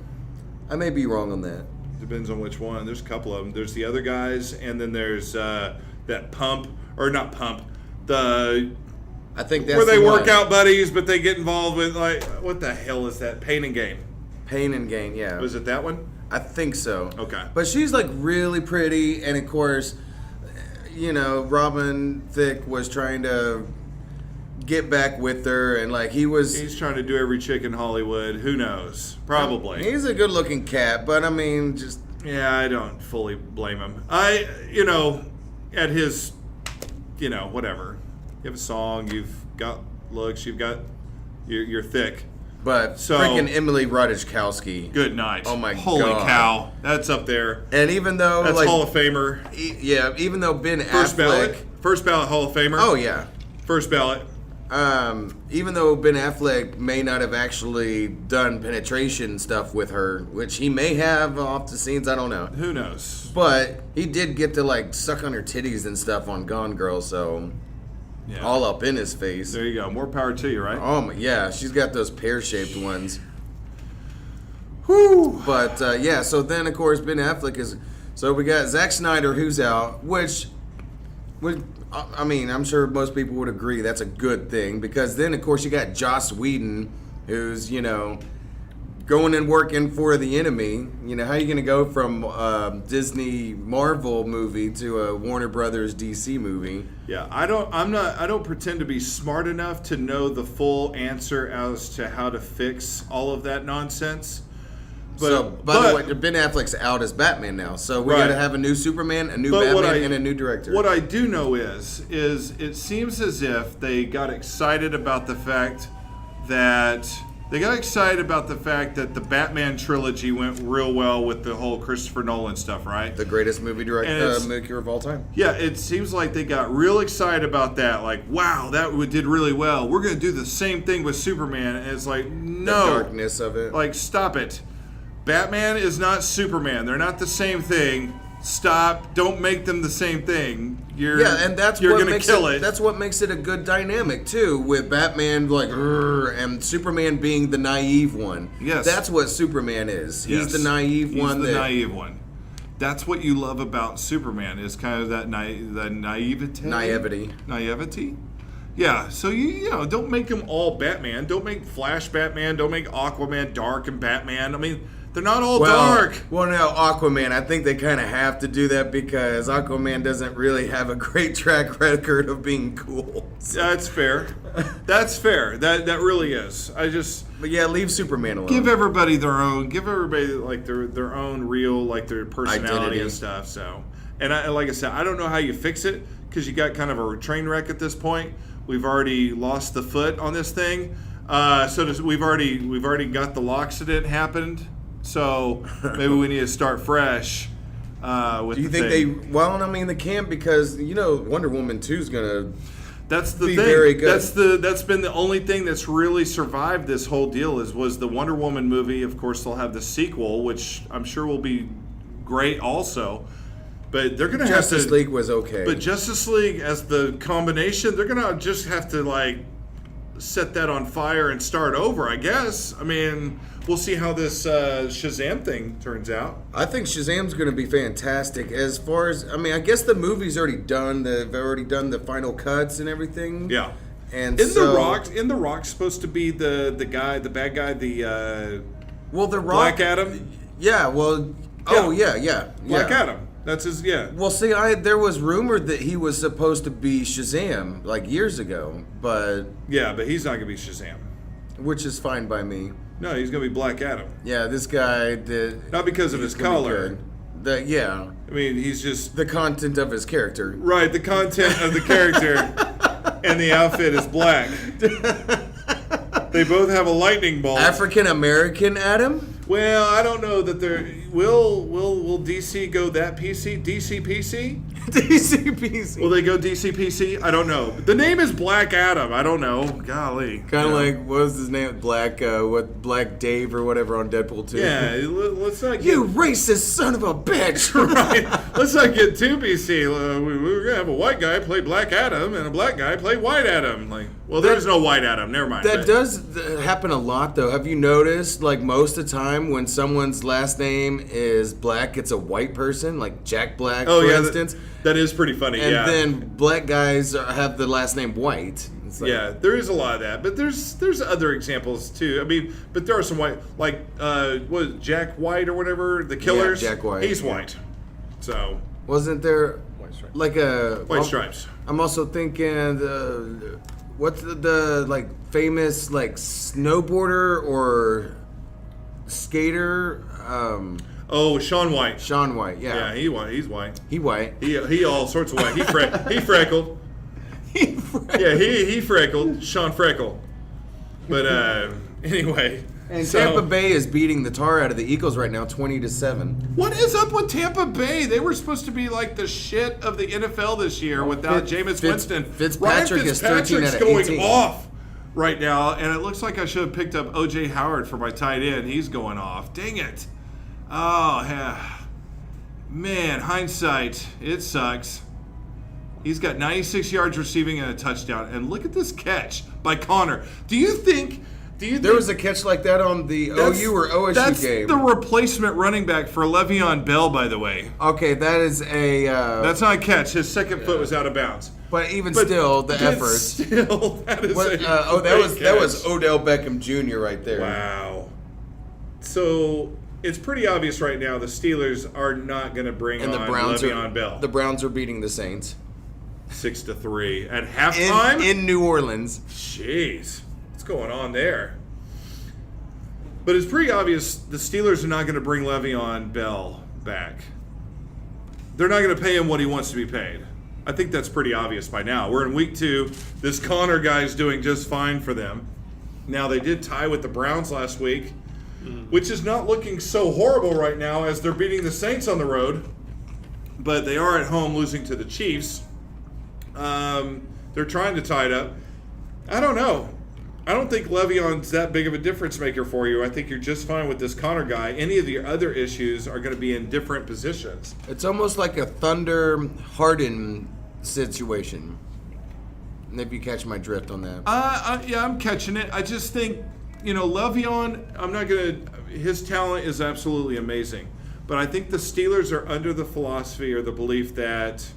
I may be wrong on that. Depends on which one. There's a couple of them. There's the other guys, and then there's that Pump, or not Pump, I think that's where they the work one. out buddies, but they get involved with what the hell is that? Pain and Gain. Pain and Gain. Yeah. Was it that one? I think so. Okay. But she's really pretty, and of course, Robin Thicke was trying to get back with her, and He's trying to do every chick in Hollywood. Who knows? Probably. He's a good-looking cat, but I mean, Yeah, I don't fully blame him. At his, whatever. You have a song, you've got looks, you're thick. But So- freaking Emily Ratajkowski. Good night. Oh my Holy God. cow. That's up there. And even though That's Hall of Famer. even though Ben First Affleck, ballot. First ballot Hall of Famer. oh yeah, First ballot. even though Ben Affleck may not have actually done penetration stuff with her, which he may have off the scenes, I don't know. Who knows? But he did get to suck on her titties and stuff on Gone Girl, so Yeah. all up in his face. There you go. More power to you, right? Oh my, yeah, she's got those pear-shaped ones. Whew. But so then of course Ben Affleck is. So we got Zack Snyder who's out, which I mean I'm sure most people would agree that's a good thing because then of course you got Joss Whedon who's going and working for the enemy. How are you gonna go from Disney Marvel movie to a Warner Brothers DC movie? Yeah, I don't pretend to be smart enough to know the full answer as to how to fix all of that nonsense. But By the way, Ben Affleck's out as Batman now, so we Right. got to have a new Superman, a new But Batman, and a new director. What I do know is it seems as if they got excited about the fact that They got excited about the fact that the Batman trilogy went real well with the whole Christopher Nolan stuff, right? The greatest movie it's- maker of all time. Yeah, it seems like they got real excited about that. Like, wow, that did really well. We're going to do the same thing with Superman. And it's like, no. The darkness of it. Like, stop it. Batman is not Superman. They're not the same thing. Stop. Don't make them the same thing. And that's you're what gonna makes kill it. it. That's what makes it a good dynamic too, with Batman like "Rrr," and Superman being the naive one. Yes. That's what Superman is. Yes. He's the naive one. He's the naive one. That's what you love about Superman is kind of that naivety. Naivety. Yeah. So you know, don't make them all Batman. Don't make Flash Batman. Don't make Aquaman dark and Batman. I mean, they're not all dark. Well, now Aquaman, I think they kind of have to do that because Aquaman doesn't really have a great track record of being cool. So. That's fair. That's fair. That really is. But yeah, leave Superman alone. Give everybody their own. Give everybody like their own real like their personality Identity. and stuff. So, and like I said, I don't know how you fix it because you got kind of a train wreck at this point. We've already lost the foot on this thing. We've already got the loxidant happened. So maybe we need to start fresh. With Do you the think thing. Well, I mean, they can't because Wonder Woman 2 is gonna. That's the be thing. very good. That's been the only thing that's really survived this whole deal was the Wonder Woman movie. Of course, they'll have the sequel, which I'm sure will be great also. But they're gonna Justice have to. League was okay. But Justice League as the combination, they're gonna just have to like set that on fire and start over, I guess. I mean, we'll see how this Shazam thing turns out. I think Shazam's going to be fantastic. As far as I guess the movie's already done. They've already done the final cuts and everything. Yeah. And In the Rock's supposed to be the bad guy, the well, the Rock, Black Adam. Yeah. Well. Oh yeah. Black Adam. That's his. Yeah. Well, see, there was rumored that he was supposed to be Shazam like years ago, but Yeah, but he's not gonna be Shazam. which is fine by me. No, he's gonna be Black Adam. Yeah, this guy did. Not because of his color. Yeah, I mean, he's just the content of his character. right. The content of the character and the outfit is black. They both have a lightning bolt. African American Adam. Well, I don't know that they're. Will DC go that PC? DC PC? DCPC. Will they go DC PC? I don't know. The name is Black Adam. I don't know. Golly. Kind of like, what was his name? Black Dave or whatever on Deadpool 2. Yeah, let's not get. You racist son of a bitch! Right. Let's not get too PC. We're gonna have a white guy play Black Adam and a black guy play White Adam. Like, well, there's no White Adam. Never mind. That does happen a lot, though. Have you noticed, like, most of the time when someone's last name is black, it's a white person, like Jack Black, for instance. That is pretty funny. And yeah. then black guys have the last name White. It's like, Yeah, there is a lot of that, but there's other examples too. I mean, but there are some white, like what is it, Jack White or whatever, the Killers. Jack White, He's yeah. white, so Wasn't there like a white stripes. I'm also thinking what's the like famous like snowboarder or skater? Oh, Shaun White. Shaun White. Yeah, Yeah, white. He's white. he white. He all sorts of white. He freckled. Yeah, he freckled. Sean Freckle. But anyway. And so- Tampa Bay is beating the tar out of the Eagles right now, 20-7. What is up with Tampa Bay? They were supposed to be like the shit of the NFL this year without Jameis Winston. Fitzpatrick is 13 Fitzpatrick's out of going 18. off right now, and it looks like I should have picked up O.J. Howard for my tight end. He's going off. Dang it. Oh, yeah. Man, hindsight, it sucks. He's got 96 yards receiving and a touchdown. And look at this catch by Connor. Do you think There was a catch like that on the OU or OSU that's game. the replacement running back for Le'Veon Bell, by the way. Okay, that is a. That's not a catch. His second foot was out of bounds. But even still, the effort. Still, that is What, a that great was catch. Odell Beckham Jr. right there. Wow. So it's pretty obvious right now the Steelers are not going to bring And on the Browns Le'Veon Bell. The Browns are beating the Saints 6-3 at halftime. in New Orleans. Jeez, what's going on there? But it's pretty obvious the Steelers are not going to bring Le'Veon Bell back. They're not going to pay him what he wants to be paid. I think that's pretty obvious by now. We're in week 2. This Connor guy's doing just fine for them. Now, they did tie with the Browns last week, which is not looking so horrible right now as they're beating the Saints on the road. But they are at home losing to the Chiefs. They're trying to tie it up. I don't know. I don't think Le'Veon's that big of a difference maker for you. I think you're just fine with this Connor guy. Any of the other issues are going to be in different positions. It's almost like a Thunder Harden situation. If you catch my drift on that. Yeah, I'm catching it. I just think, Le'Veon, his talent is absolutely amazing. But I think the Steelers are under the philosophy or the belief that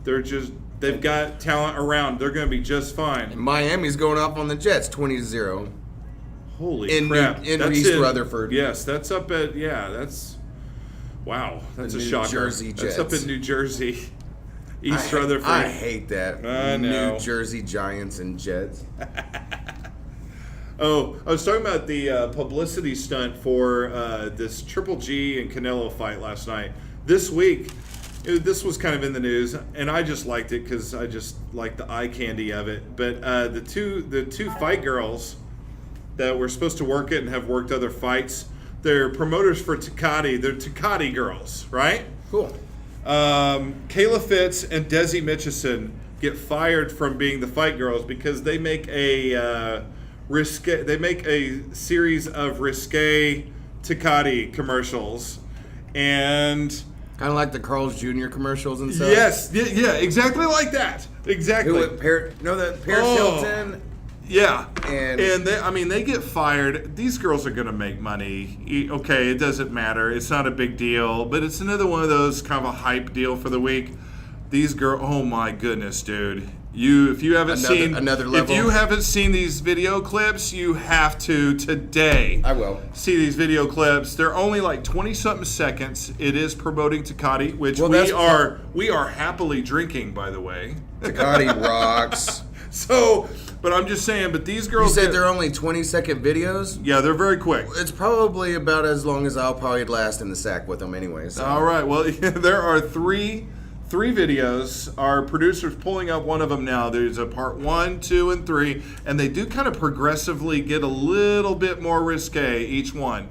they've got talent around. They're going to be just fine. Miami's going off on the Jets, 20-0. Holy crap. In East Rutherford. Yes, that's up at, wow. That's a New shocker. Jersey Jets. That's up in New Jersey. East Rutherford. I hate that. I know. New Jersey Giants and Jets. Oh, I was talking about the publicity stunt for this Triple G and Canelo fight last night. This week, this was kind of in the news, and I just liked it because I just like the eye candy of it. But the two fight girls that were supposed to work it and have worked other fights, they're promoters for Tecate. They're Tecate girls, right? Cool. Kayla Fitz and Desi Mitchison get fired from being the fight girls because they make a series of risque Tecate commercials, and kind of like the Carl's Jr. commercials and stuff. yes, yeah, exactly like that. Exactly. Paris Hilton. Yeah, and they get fired. These girls are going to make money. Okay, it doesn't matter. It's not a big deal, but it's another one of those kind of a hype deal for the week. These girls, oh my goodness, dude! If you haven't seen these video clips, you have to today. I will see these video clips. They're only like 20-something seconds. It is promoting Tecate, which we are happily drinking, by the way. Tecate rocks. So. But I'm just saying, but these girls... You said they're only 20-second videos? Yeah, they're very quick. It's probably about as long as I'll probably last in the sack with them anyway. So. All right, well, there are three videos. Our producer's pulling up one of them now. There's a part 1, 2, and 3, and they do kind of progressively get a little bit more risque, each one.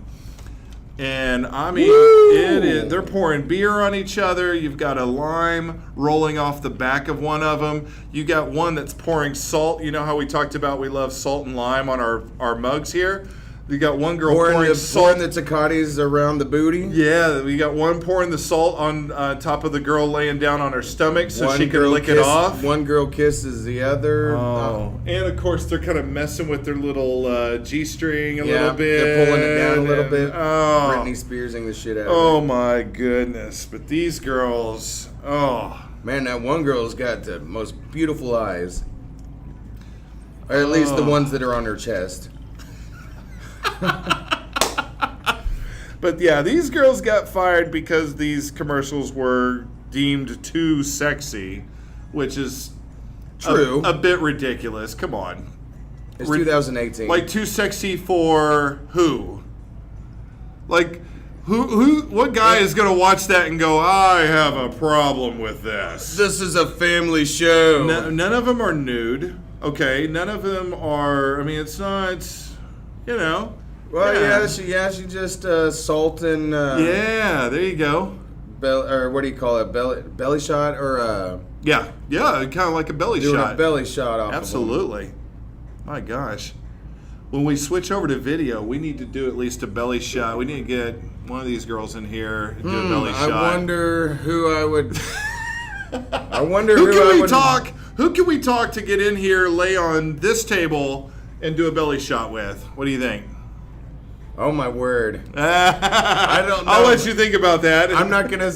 And, I mean, they're pouring beer on each other. You've got a lime rolling off the back of one of them. You got one that's pouring salt. You know how we talked about we love salt and lime on our mugs here? You got one girl pouring salt. Pouring the Tecates around the booty? Yeah, we got one pouring the salt on top of the girl laying down on her stomach so she can lick it off. One girl kisses the other. Oh. And, of course, they're kind of messing with their little G-string a little bit. They're pulling it down a little bit. Oh. Britney Spearsing the shit out of it. Oh, my goodness. But these girls, Man, that one girl's got the most beautiful eyes. Or at least the ones that are on her chest. But yeah, these girls got fired because these commercials were deemed too sexy, which is true. A bit ridiculous. Come on. It's 2018. Like too sexy for who? Like what guy is going to watch that and go, I have a problem with this? This is a family show. None of them are nude. Okay, none of them are, it's not, Well, she just salt and... yeah, there you go. Or what do you call it? Belly shot or... Yeah, kind of like a belly shot. Doing a belly shot off Absolutely. Of them. My gosh. When we switch over to video, we need to do at least a belly shot. We need to get one of these girls in here and do a belly shot. I wonder who I would... Who can we talk to get in here, lay on this table, and do a belly shot with? What do you think? Oh my word! I don't know. I'll let you think about that. I'm not gonna.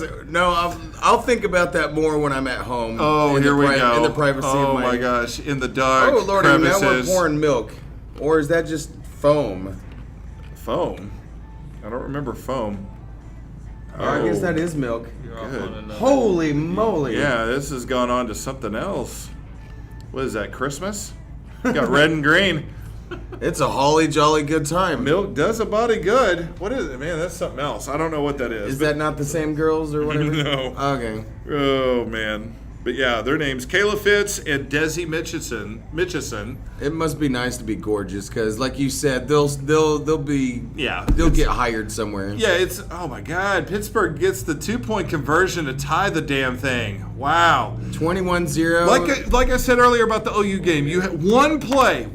I'll think about that more when I'm at home. Oh, here we go. In the privacy of my. Oh my gosh! In the dark. Oh Lord! crevices. Now we're pouring milk, or is that just foam? Foam? I don't remember foam. I guess that is milk. Good. Holy moly! Yeah, this has gone on to something else. What is that? Christmas? Got red and green. It's a holly jolly good time. Milk does a body good. What is it? Man, that's something else. I don't know what that is. Is that not the same girls or whatever? No. Okay. Oh, man. But yeah, their names Kayla Fitz and Desi Mitchison. It must be nice to be gorgeous, because, like you said, they'll get hired somewhere. Yeah, it's oh my God. Pittsburgh gets the 2-point conversion to tie the damn thing. Wow. 21-0. Like I said earlier about the OU game, you had one play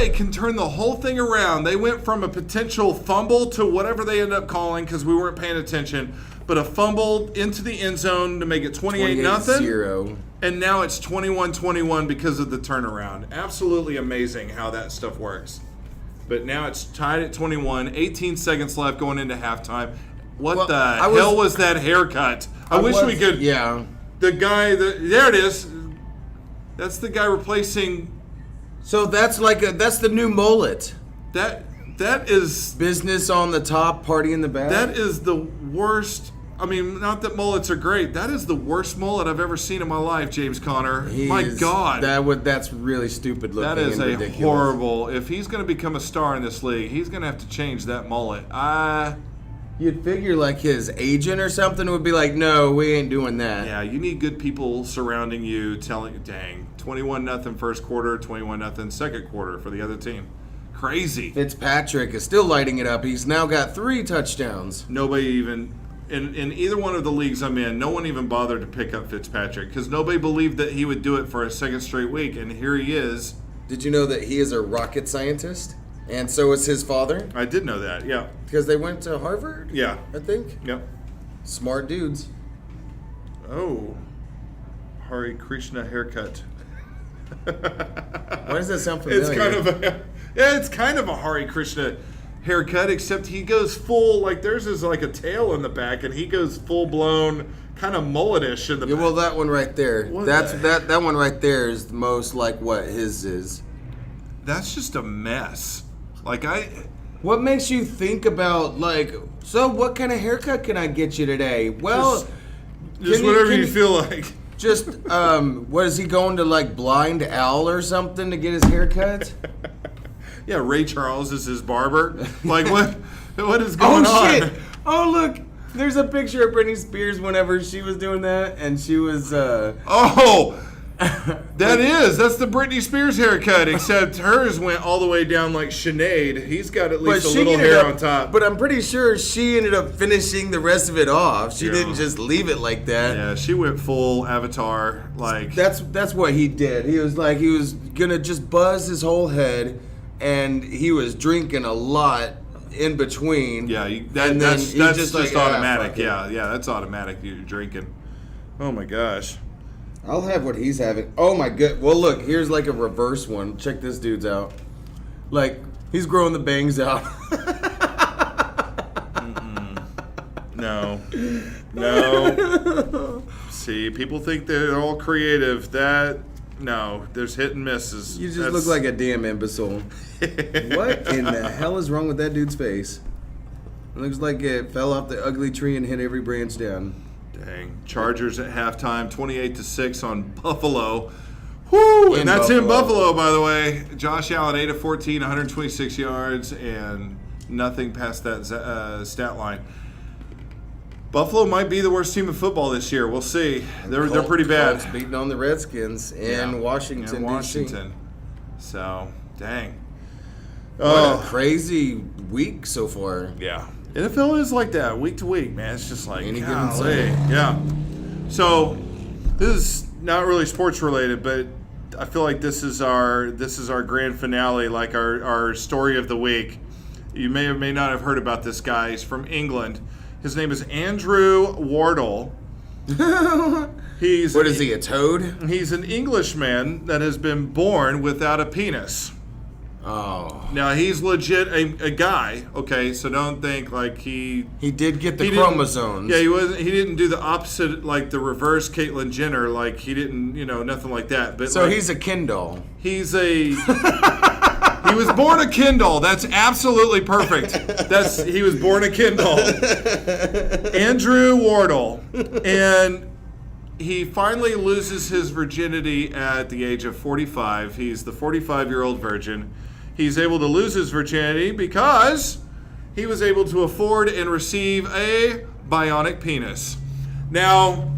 can turn the whole thing around. They went from a potential fumble to whatever they ended up calling because we weren't paying attention. But a fumble into the end zone to make it 28-0. And now it's 21-21 because of the turnaround. Absolutely amazing how that stuff works. But now it's tied at 21, 18 seconds left going into halftime. What the hell was that haircut? I wish we could. Yeah. The guy, there it is. That's the guy replacing. So that's the new mullet. That is. Business on the top, party in the back. That is the worst. I mean, not that mullets are great. That is the worst mullet I've ever seen in my life, James Conner. My God. That's really stupid looking. That is and a ridiculous. horrible. If he's going to become a star in this league, he's going to have to change that mullet. You'd figure like his agent or something would be like, no, we ain't doing that. Yeah, you need good people surrounding you telling you, dang, 21-0 first quarter, 21-0 second quarter for the other team. Crazy. Fitzpatrick is still lighting it up. He's now got 3 touchdowns. Nobody even, in either one of the leagues I'm in, no one even bothered to pick up Fitzpatrick because nobody believed that he would do it for a second straight week, and here he is. Did you know that he is a rocket scientist? And so is his father? I did know that, yeah. Because they went to Harvard? Yeah. I think? Yep. Smart dudes. Oh. Hare Krishna haircut. Why does that sound familiar? It's kind of a Hare Krishna haircut, except he goes full, like theirs is like a tail in the back, and he goes full blown, kind of mulletish in the back. Well, that one right there. What That one right there is the most like what his is. That's just a mess. What makes you think about so what kind of haircut can I get you today? Well, just whatever you feel like. Just what is he going to Blind Owl or something to get his haircut? Yeah, Ray Charles is his barber. What is going on? Oh shit! Oh look, there's a picture of Britney Spears whenever she was doing that, and she was That's the Britney Spears haircut, except hers went all the way down like Sinead. He's got at least a little hair on top. But I'm pretty sure she ended up finishing the rest of it off. She didn't just leave it like that. Yeah, she went full Avatar. That's what he did. He was gonna just buzz his whole head, and he was drinking a lot in between. Yeah, that's just automatic. Yeah, that's automatic. You're drinking. Oh my gosh. I'll have what he's having. Oh my good. Well, look, here's a reverse one. Check this dude's out. He's growing the bangs out. No. See, people think they're all creative. No, there's hit and misses. You just look like a damn imbecile. What in the hell is wrong with that dude's face? It looks like it fell off the ugly tree and hit every branch down. Dang. Chargers at halftime, 28-6 on Buffalo. Woo! And that's in Buffalo, by the way. Josh Allen, 8 of 14, 126 yards, and nothing past that stat line. Buffalo might be the worst team in football this year. We'll see. They're pretty bad. Colts beating on the Redskins in Washington, D.C. So, dang. What a crazy week so far. Yeah. NFL is like that, week to week, man. It's just like, any given golly. Yeah. So, this is not really sports related, but I feel like this is our grand finale, like our story of the week. You may or may not have heard about this guy. He's from England. His name is Andrew Wardle. What is he, a toad? He's an Englishman that has been born without a penis. Oh. Now, he's legit a guy, okay, so don't think he did get the chromosomes. Yeah, he didn't do the opposite, the reverse Caitlyn Jenner, he didn't, nothing like that. But so he's a Ken doll. He was born a Ken doll. That's absolutely perfect. He was born a Ken doll. Andrew Wardle. And he finally loses his virginity at the age of 45. He's the 45-year-old virgin. He's able to lose his virginity because he was able to afford and receive a bionic penis. Now,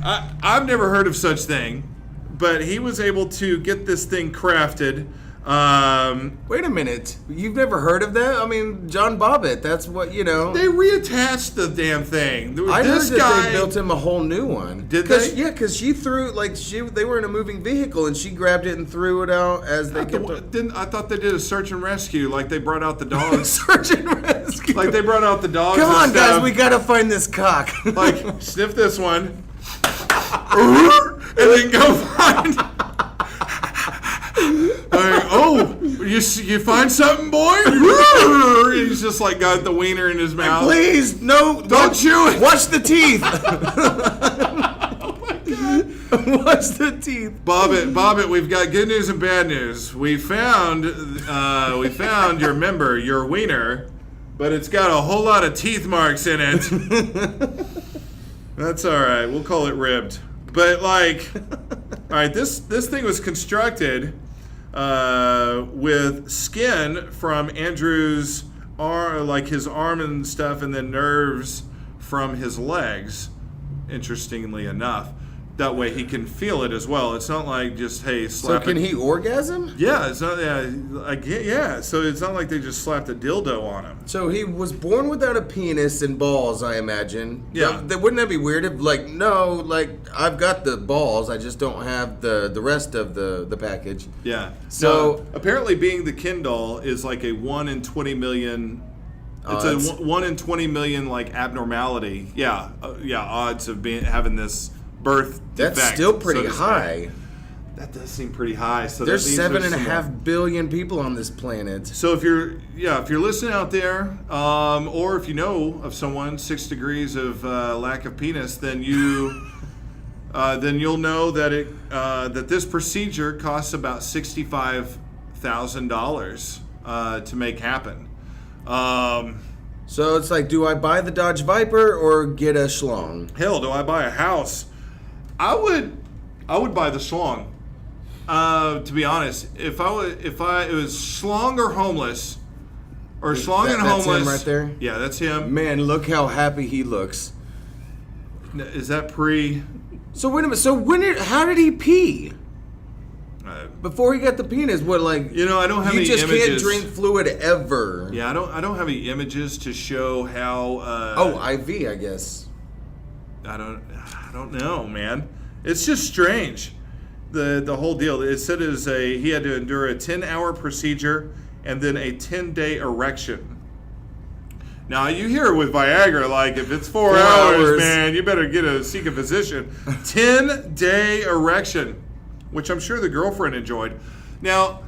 I've never heard of such thing, but he was able to get this thing crafted. Wait a minute. You've never heard of that? I mean, John Bobbitt. That's what, you know. They reattached the damn thing. I heard that they built him a whole new one. Did they? Yeah, because she threw, like, they were in a moving vehicle, and she grabbed it and threw it out as they kept I thought they did a search and rescue, like they brought out the dogs. Search and rescue. Like they brought out the dogs. Come on, and stuff. guys, we gotta find this cock. Like, sniff this one. And then go find. Like, oh, you find something, boy? He's just like got the wiener in his mouth. Please, no, Don't chew it. Watch the teeth. Oh my God. Watch the teeth. Bobbit, we've got good news and bad news. We found your member, your wiener, but it's got a whole lot of teeth marks in it. That's all right. We'll call it ribbed. But like, all right, this thing was constructed with skin from Andrew's arm, like his arm and stuff, and then nerves from his legs. Interestingly enough, that way he can feel it as well. It's not like just slap. So can he orgasm? Yeah, it's not. Yeah. So it's not like they just slapped a dildo on him. So he was born without a penis and balls, I imagine. Yeah. Wouldn't that be weird if, I've got the balls, I just don't have the rest of the package. Yeah. So no, apparently, being the Ken doll is like a 1 in 20 million. It's a 1 in 20 million like abnormality. Yeah, odds of having this birth that's defect, still pretty so to speak. high. That does seem pretty high. So There's that means 7.5 billion people on this planet. So if you're listening out there, or if you know of someone 6 degrees of lack of penis, then you'll know that that this procedure costs about $65,000 to make happen. So it's like, do I buy the Dodge Viper or get a schlong? Hell, do I buy a house? I would buy the schlong. To be honest, if it was schlong or homeless, or schlong and homeless. That's him right there? Yeah, that's him. Man, look how happy he looks. Is that pre? So wait a minute. So how did he pee? Before he got the penis, what, like? I don't have any images. You just can't drink fluid ever. Yeah, I don't have any images to show how. IV, I guess. I don't know, man. It's just strange. The whole deal. It said he had to endure a 10-hour procedure and then a 10-day erection. Now you hear it with Viagra, like if it's 4 hours, man, you better seek a physician. 10-day erection, which I'm sure the girlfriend enjoyed. Now,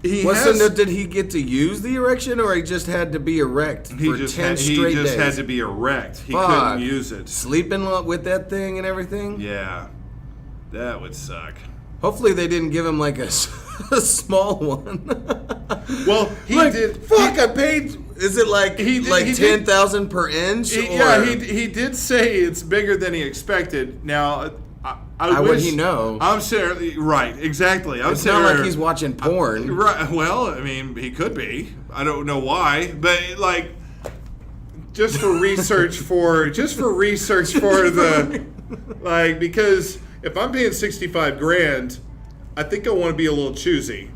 did he get to use the erection, or he just had to be erect for 10 straight days? He just had to be erect. He couldn't use it. Sleeping with that thing and everything? Yeah. That would suck. Hopefully they didn't give him like a small one. Well, he did. Fuck, I paid. Is it like 10,000 per inch? He did say it's bigger than he expected. Now, how would he know? I'm saying right, exactly. It's not like he's watching porn. Right. Well, I mean, he could be. I don't know why, but like, just for research for the because if I'm paying $65,000, I think I want to be a little choosy.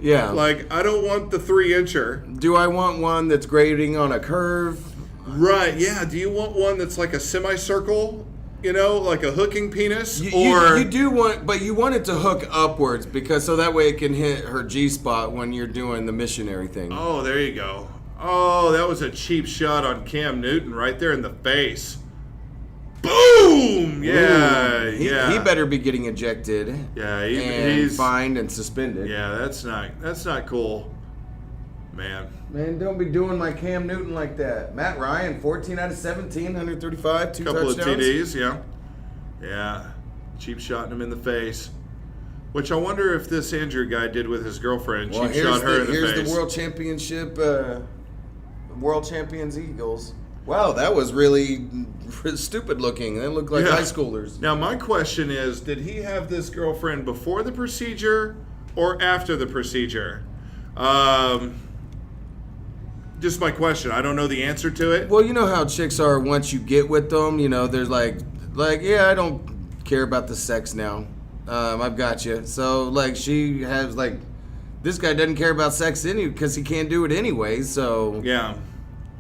Yeah. Like, I don't want the 3-incher. Do I want one that's grading on a curve? Right, yeah. Do you want one that's like a semicircle? Like a hooking penis? You do want, but you want it to hook upwards so that way it can hit her G-spot when you're doing the missionary thing. Oh, there you go. Oh, that was a cheap shot on Cam Newton right there in the face. Boom! Yeah, He better be getting ejected. Yeah, he's fined and suspended. Yeah, that's not cool, man. Man, don't be doing my Cam Newton like that. Matt Ryan, 14 out of 17, 135, two couple touchdowns. Of TDs, yeah. Cheap shotting him in the face. Which I wonder if this Andrew guy did with his girlfriend. Well, Cheap shot her in the face. Here's the world championship, world champions Eagles. Wow, that was really stupid looking. They look like high schoolers. Now, my question is, did he have this girlfriend before the procedure or after the procedure? Just my question. I don't know the answer to it. Well, you know how chicks are once you get with them. There's like, yeah, I don't care about the sex now. I've got you. So, like, she has, like, this guy doesn't care about sex because he can't do it anyway, so. Yeah.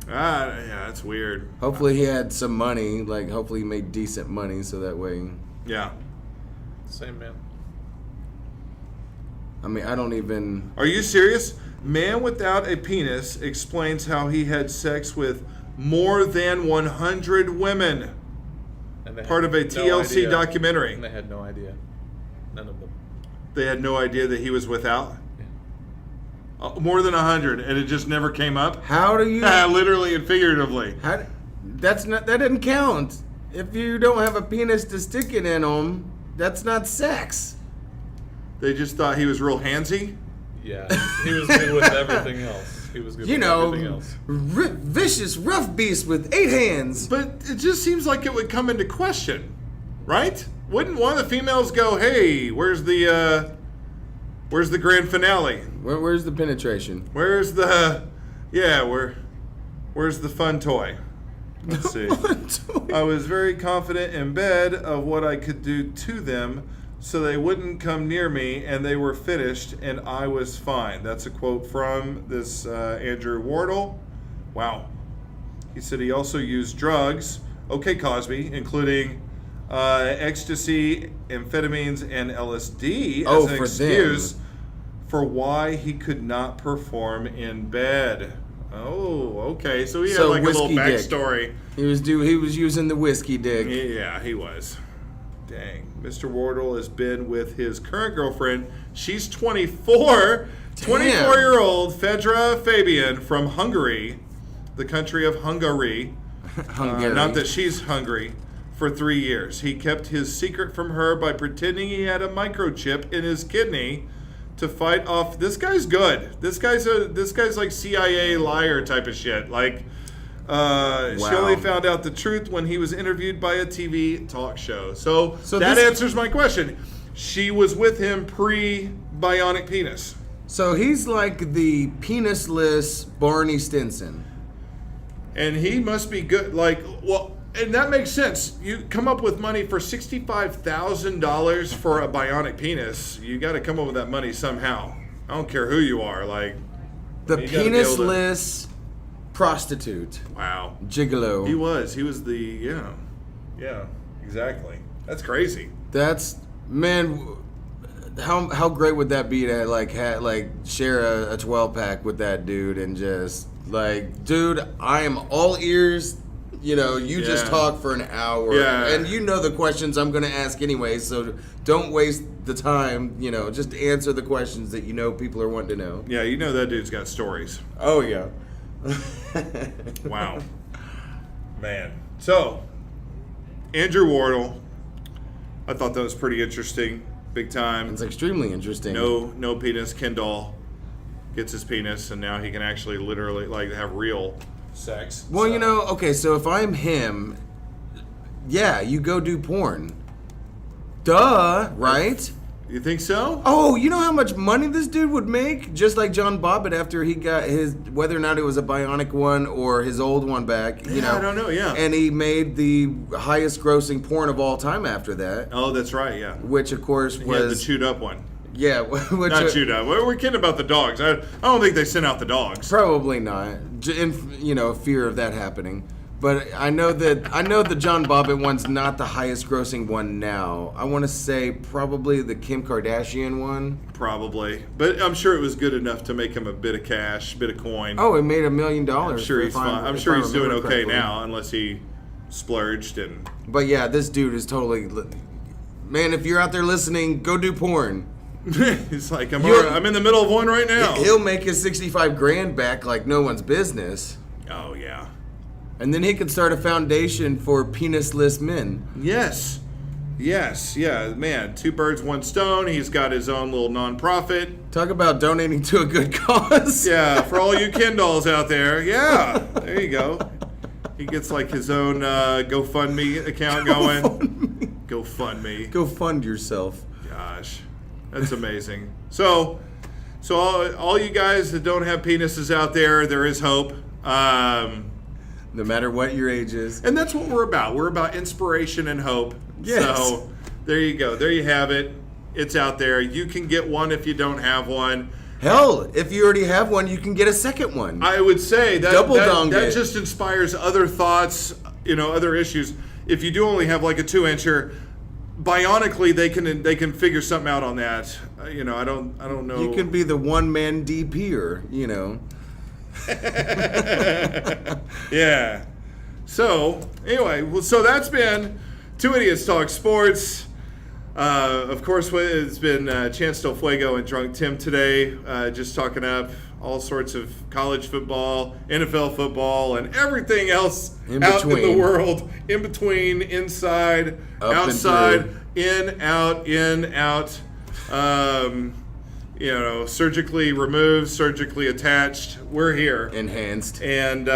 Yeah, that's weird. Hopefully he had some money. Like, hopefully he made decent money so that way. Yeah. Same man. I mean, I don't even. Are you serious? Man without a penis explains how he had sex with more than 100 women. And they Part had of a no TLC idea. documentary. And they had no idea. None of them. They had no idea that he was without? Yeah. More than 100, and it just never came up? How do you. Literally and figuratively. That doesn't count. If you don't have a penis to stick it in them, that's not sex. They just thought he was real handsy? Yeah. He was good with everything else. He was good You with know, everything else. vicious, rough beast with 8 hands. But it just seems like it would come into question, right? Wouldn't one of the females go, "Hey, where's the grand finale? Where's the penetration? Where's the where's the fun toy?" Let's see. I was very confident in bed of what I could do to them so they wouldn't come near me, and they were finished, and I was fine. That's a quote from this Andrew Wardle. Wow. He said he also used drugs, okay, Cosby, including ecstasy, amphetamines, and LSD as an for excuse them. for why he could not perform in bed. Oh, okay. So he had So like a little whiskey dick. backstory. He was using the whiskey dick. Yeah, he was. Dang. Mr. Wardle has been with his current girlfriend. She's 24. 24-year-old Fedra Fabian from Hungary, the country of Hungary. Hungary. Not that she's hungry. For 3 years. He kept his secret from her by pretending he had a microchip in his kidney to fight off. This guy's good. This guy's like CIA liar type of shit. Like, she only found out the truth when he was interviewed by a TV talk show. So that answers my question. She was with him pre-bionic penis. So he's like the penisless Barney Stinson. And he must be good. Like, well, and that makes sense. You come up with money for $65,000 for a bionic penis. You got to come up with that money somehow. I don't care who you are. Like, The you gotta be able to- penisless prostitute. Wow. Gigolo. He was the, yeah, exactly. That's crazy. That's, man, how great would that be to share a 12-pack with that dude and just like, dude, I am all ears. You know, you just talk for an hour. Yeah. And you know the questions I'm going to ask anyway, so don't waste the time. You know, just answer the questions that you know people are wanting to know. Yeah, you know that dude's got stories. Oh, yeah. Wow. Man. So, Andrew Wardle, I thought that was pretty interesting. Big time. It's extremely interesting. No penis. Kendall gets his penis, and now he can actually literally, like, have real sex. Well, you know, okay, so if I'm him, yeah, you go do porn. Duh, right? You think so? Oh, you know how much money this dude would make? Just like John Bobbitt after he got his, whether or not it was a bionic one or his old one back, you know. I don't know, yeah. And he made the highest grossing porn of all time after that. Oh, that's right, yeah. Which, of course, He had the was... chewed up one. Yeah, which... Not chewed up. We're kidding about the dogs. I don't think they sent out the dogs. Probably not. In, fear of that happening. But I know the John Bobbitt one's not the highest grossing one now. I want to say probably the Kim Kardashian one. Probably. But I'm sure it was good enough to make him a bit of cash, bit of coin. Oh, it made $1 million. I'm sure he's fine. I'm sure he's doing okay correctly. now, unless he splurged and... But yeah, this dude is totally... Man, if you're out there listening, go do porn. He's like, I'm in the middle of one right now. He'll make his $65,000 back like no one's business. Oh, yeah. And then he could start a foundation for penisless men. Yes. Yeah, man. 2 birds, 1 stone. He's got his own little nonprofit. Talk about donating to a good cause. Yeah, for all you Ken dolls out there. Yeah, there you go. He gets like his own GoFundMe account going. GoFundMe. Go fund yourself. Gosh, that's amazing. So all you guys that don't have penises out there is hope. No matter what your age is. And that's what we're about. We're about inspiration and hope. Yes. So there you go. There you have it. It's out there. You can get one if you don't have one. Hell, if you already have one, you can get a second one. I would say that Double dong that it. just inspires other thoughts, other issues. If you do only have like a 2-incher, bionically they can figure something out on that. I don't know. You can be the one-man DPer, Yeah. So anyway, so that's been Two Idiots Talk Sports. Of course, it's been Chance Del Fuego and Drunk Tim today, just talking up all sorts of college football, NFL football, and everything else out in the world, in between, inside, Up outside, in, out. Surgically removed, surgically attached. We're here. Enhanced. And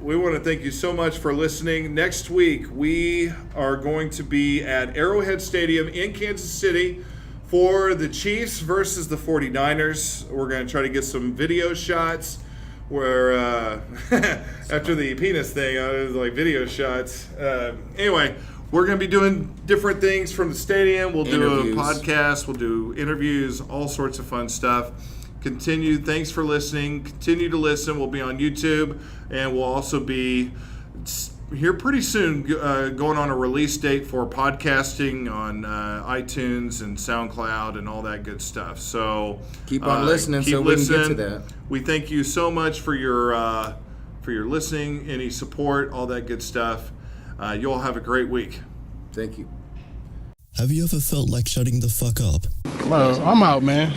we want to thank you so much for listening. Next week, we are going to be at Arrowhead Stadium in Kansas City for the Chiefs versus the 49ers. We're going to try to get some video shots where, after the penis thing, it was like video shots. Anyway, we're going to be doing different things from the stadium. We'll do Interviews. a podcast. We'll do interviews, all sorts of fun stuff. Thanks for listening. Continue to listen. We'll be on YouTube, and we'll also be here pretty soon going on a release date for podcasting on iTunes and SoundCloud and all that good stuff. So Keep on listening keep so we can get to listening. that. We thank you so much for your listening, any support, all that good stuff. You all have a great week. Thank you. Have you ever felt like shutting the fuck up? Well, I'm out, man.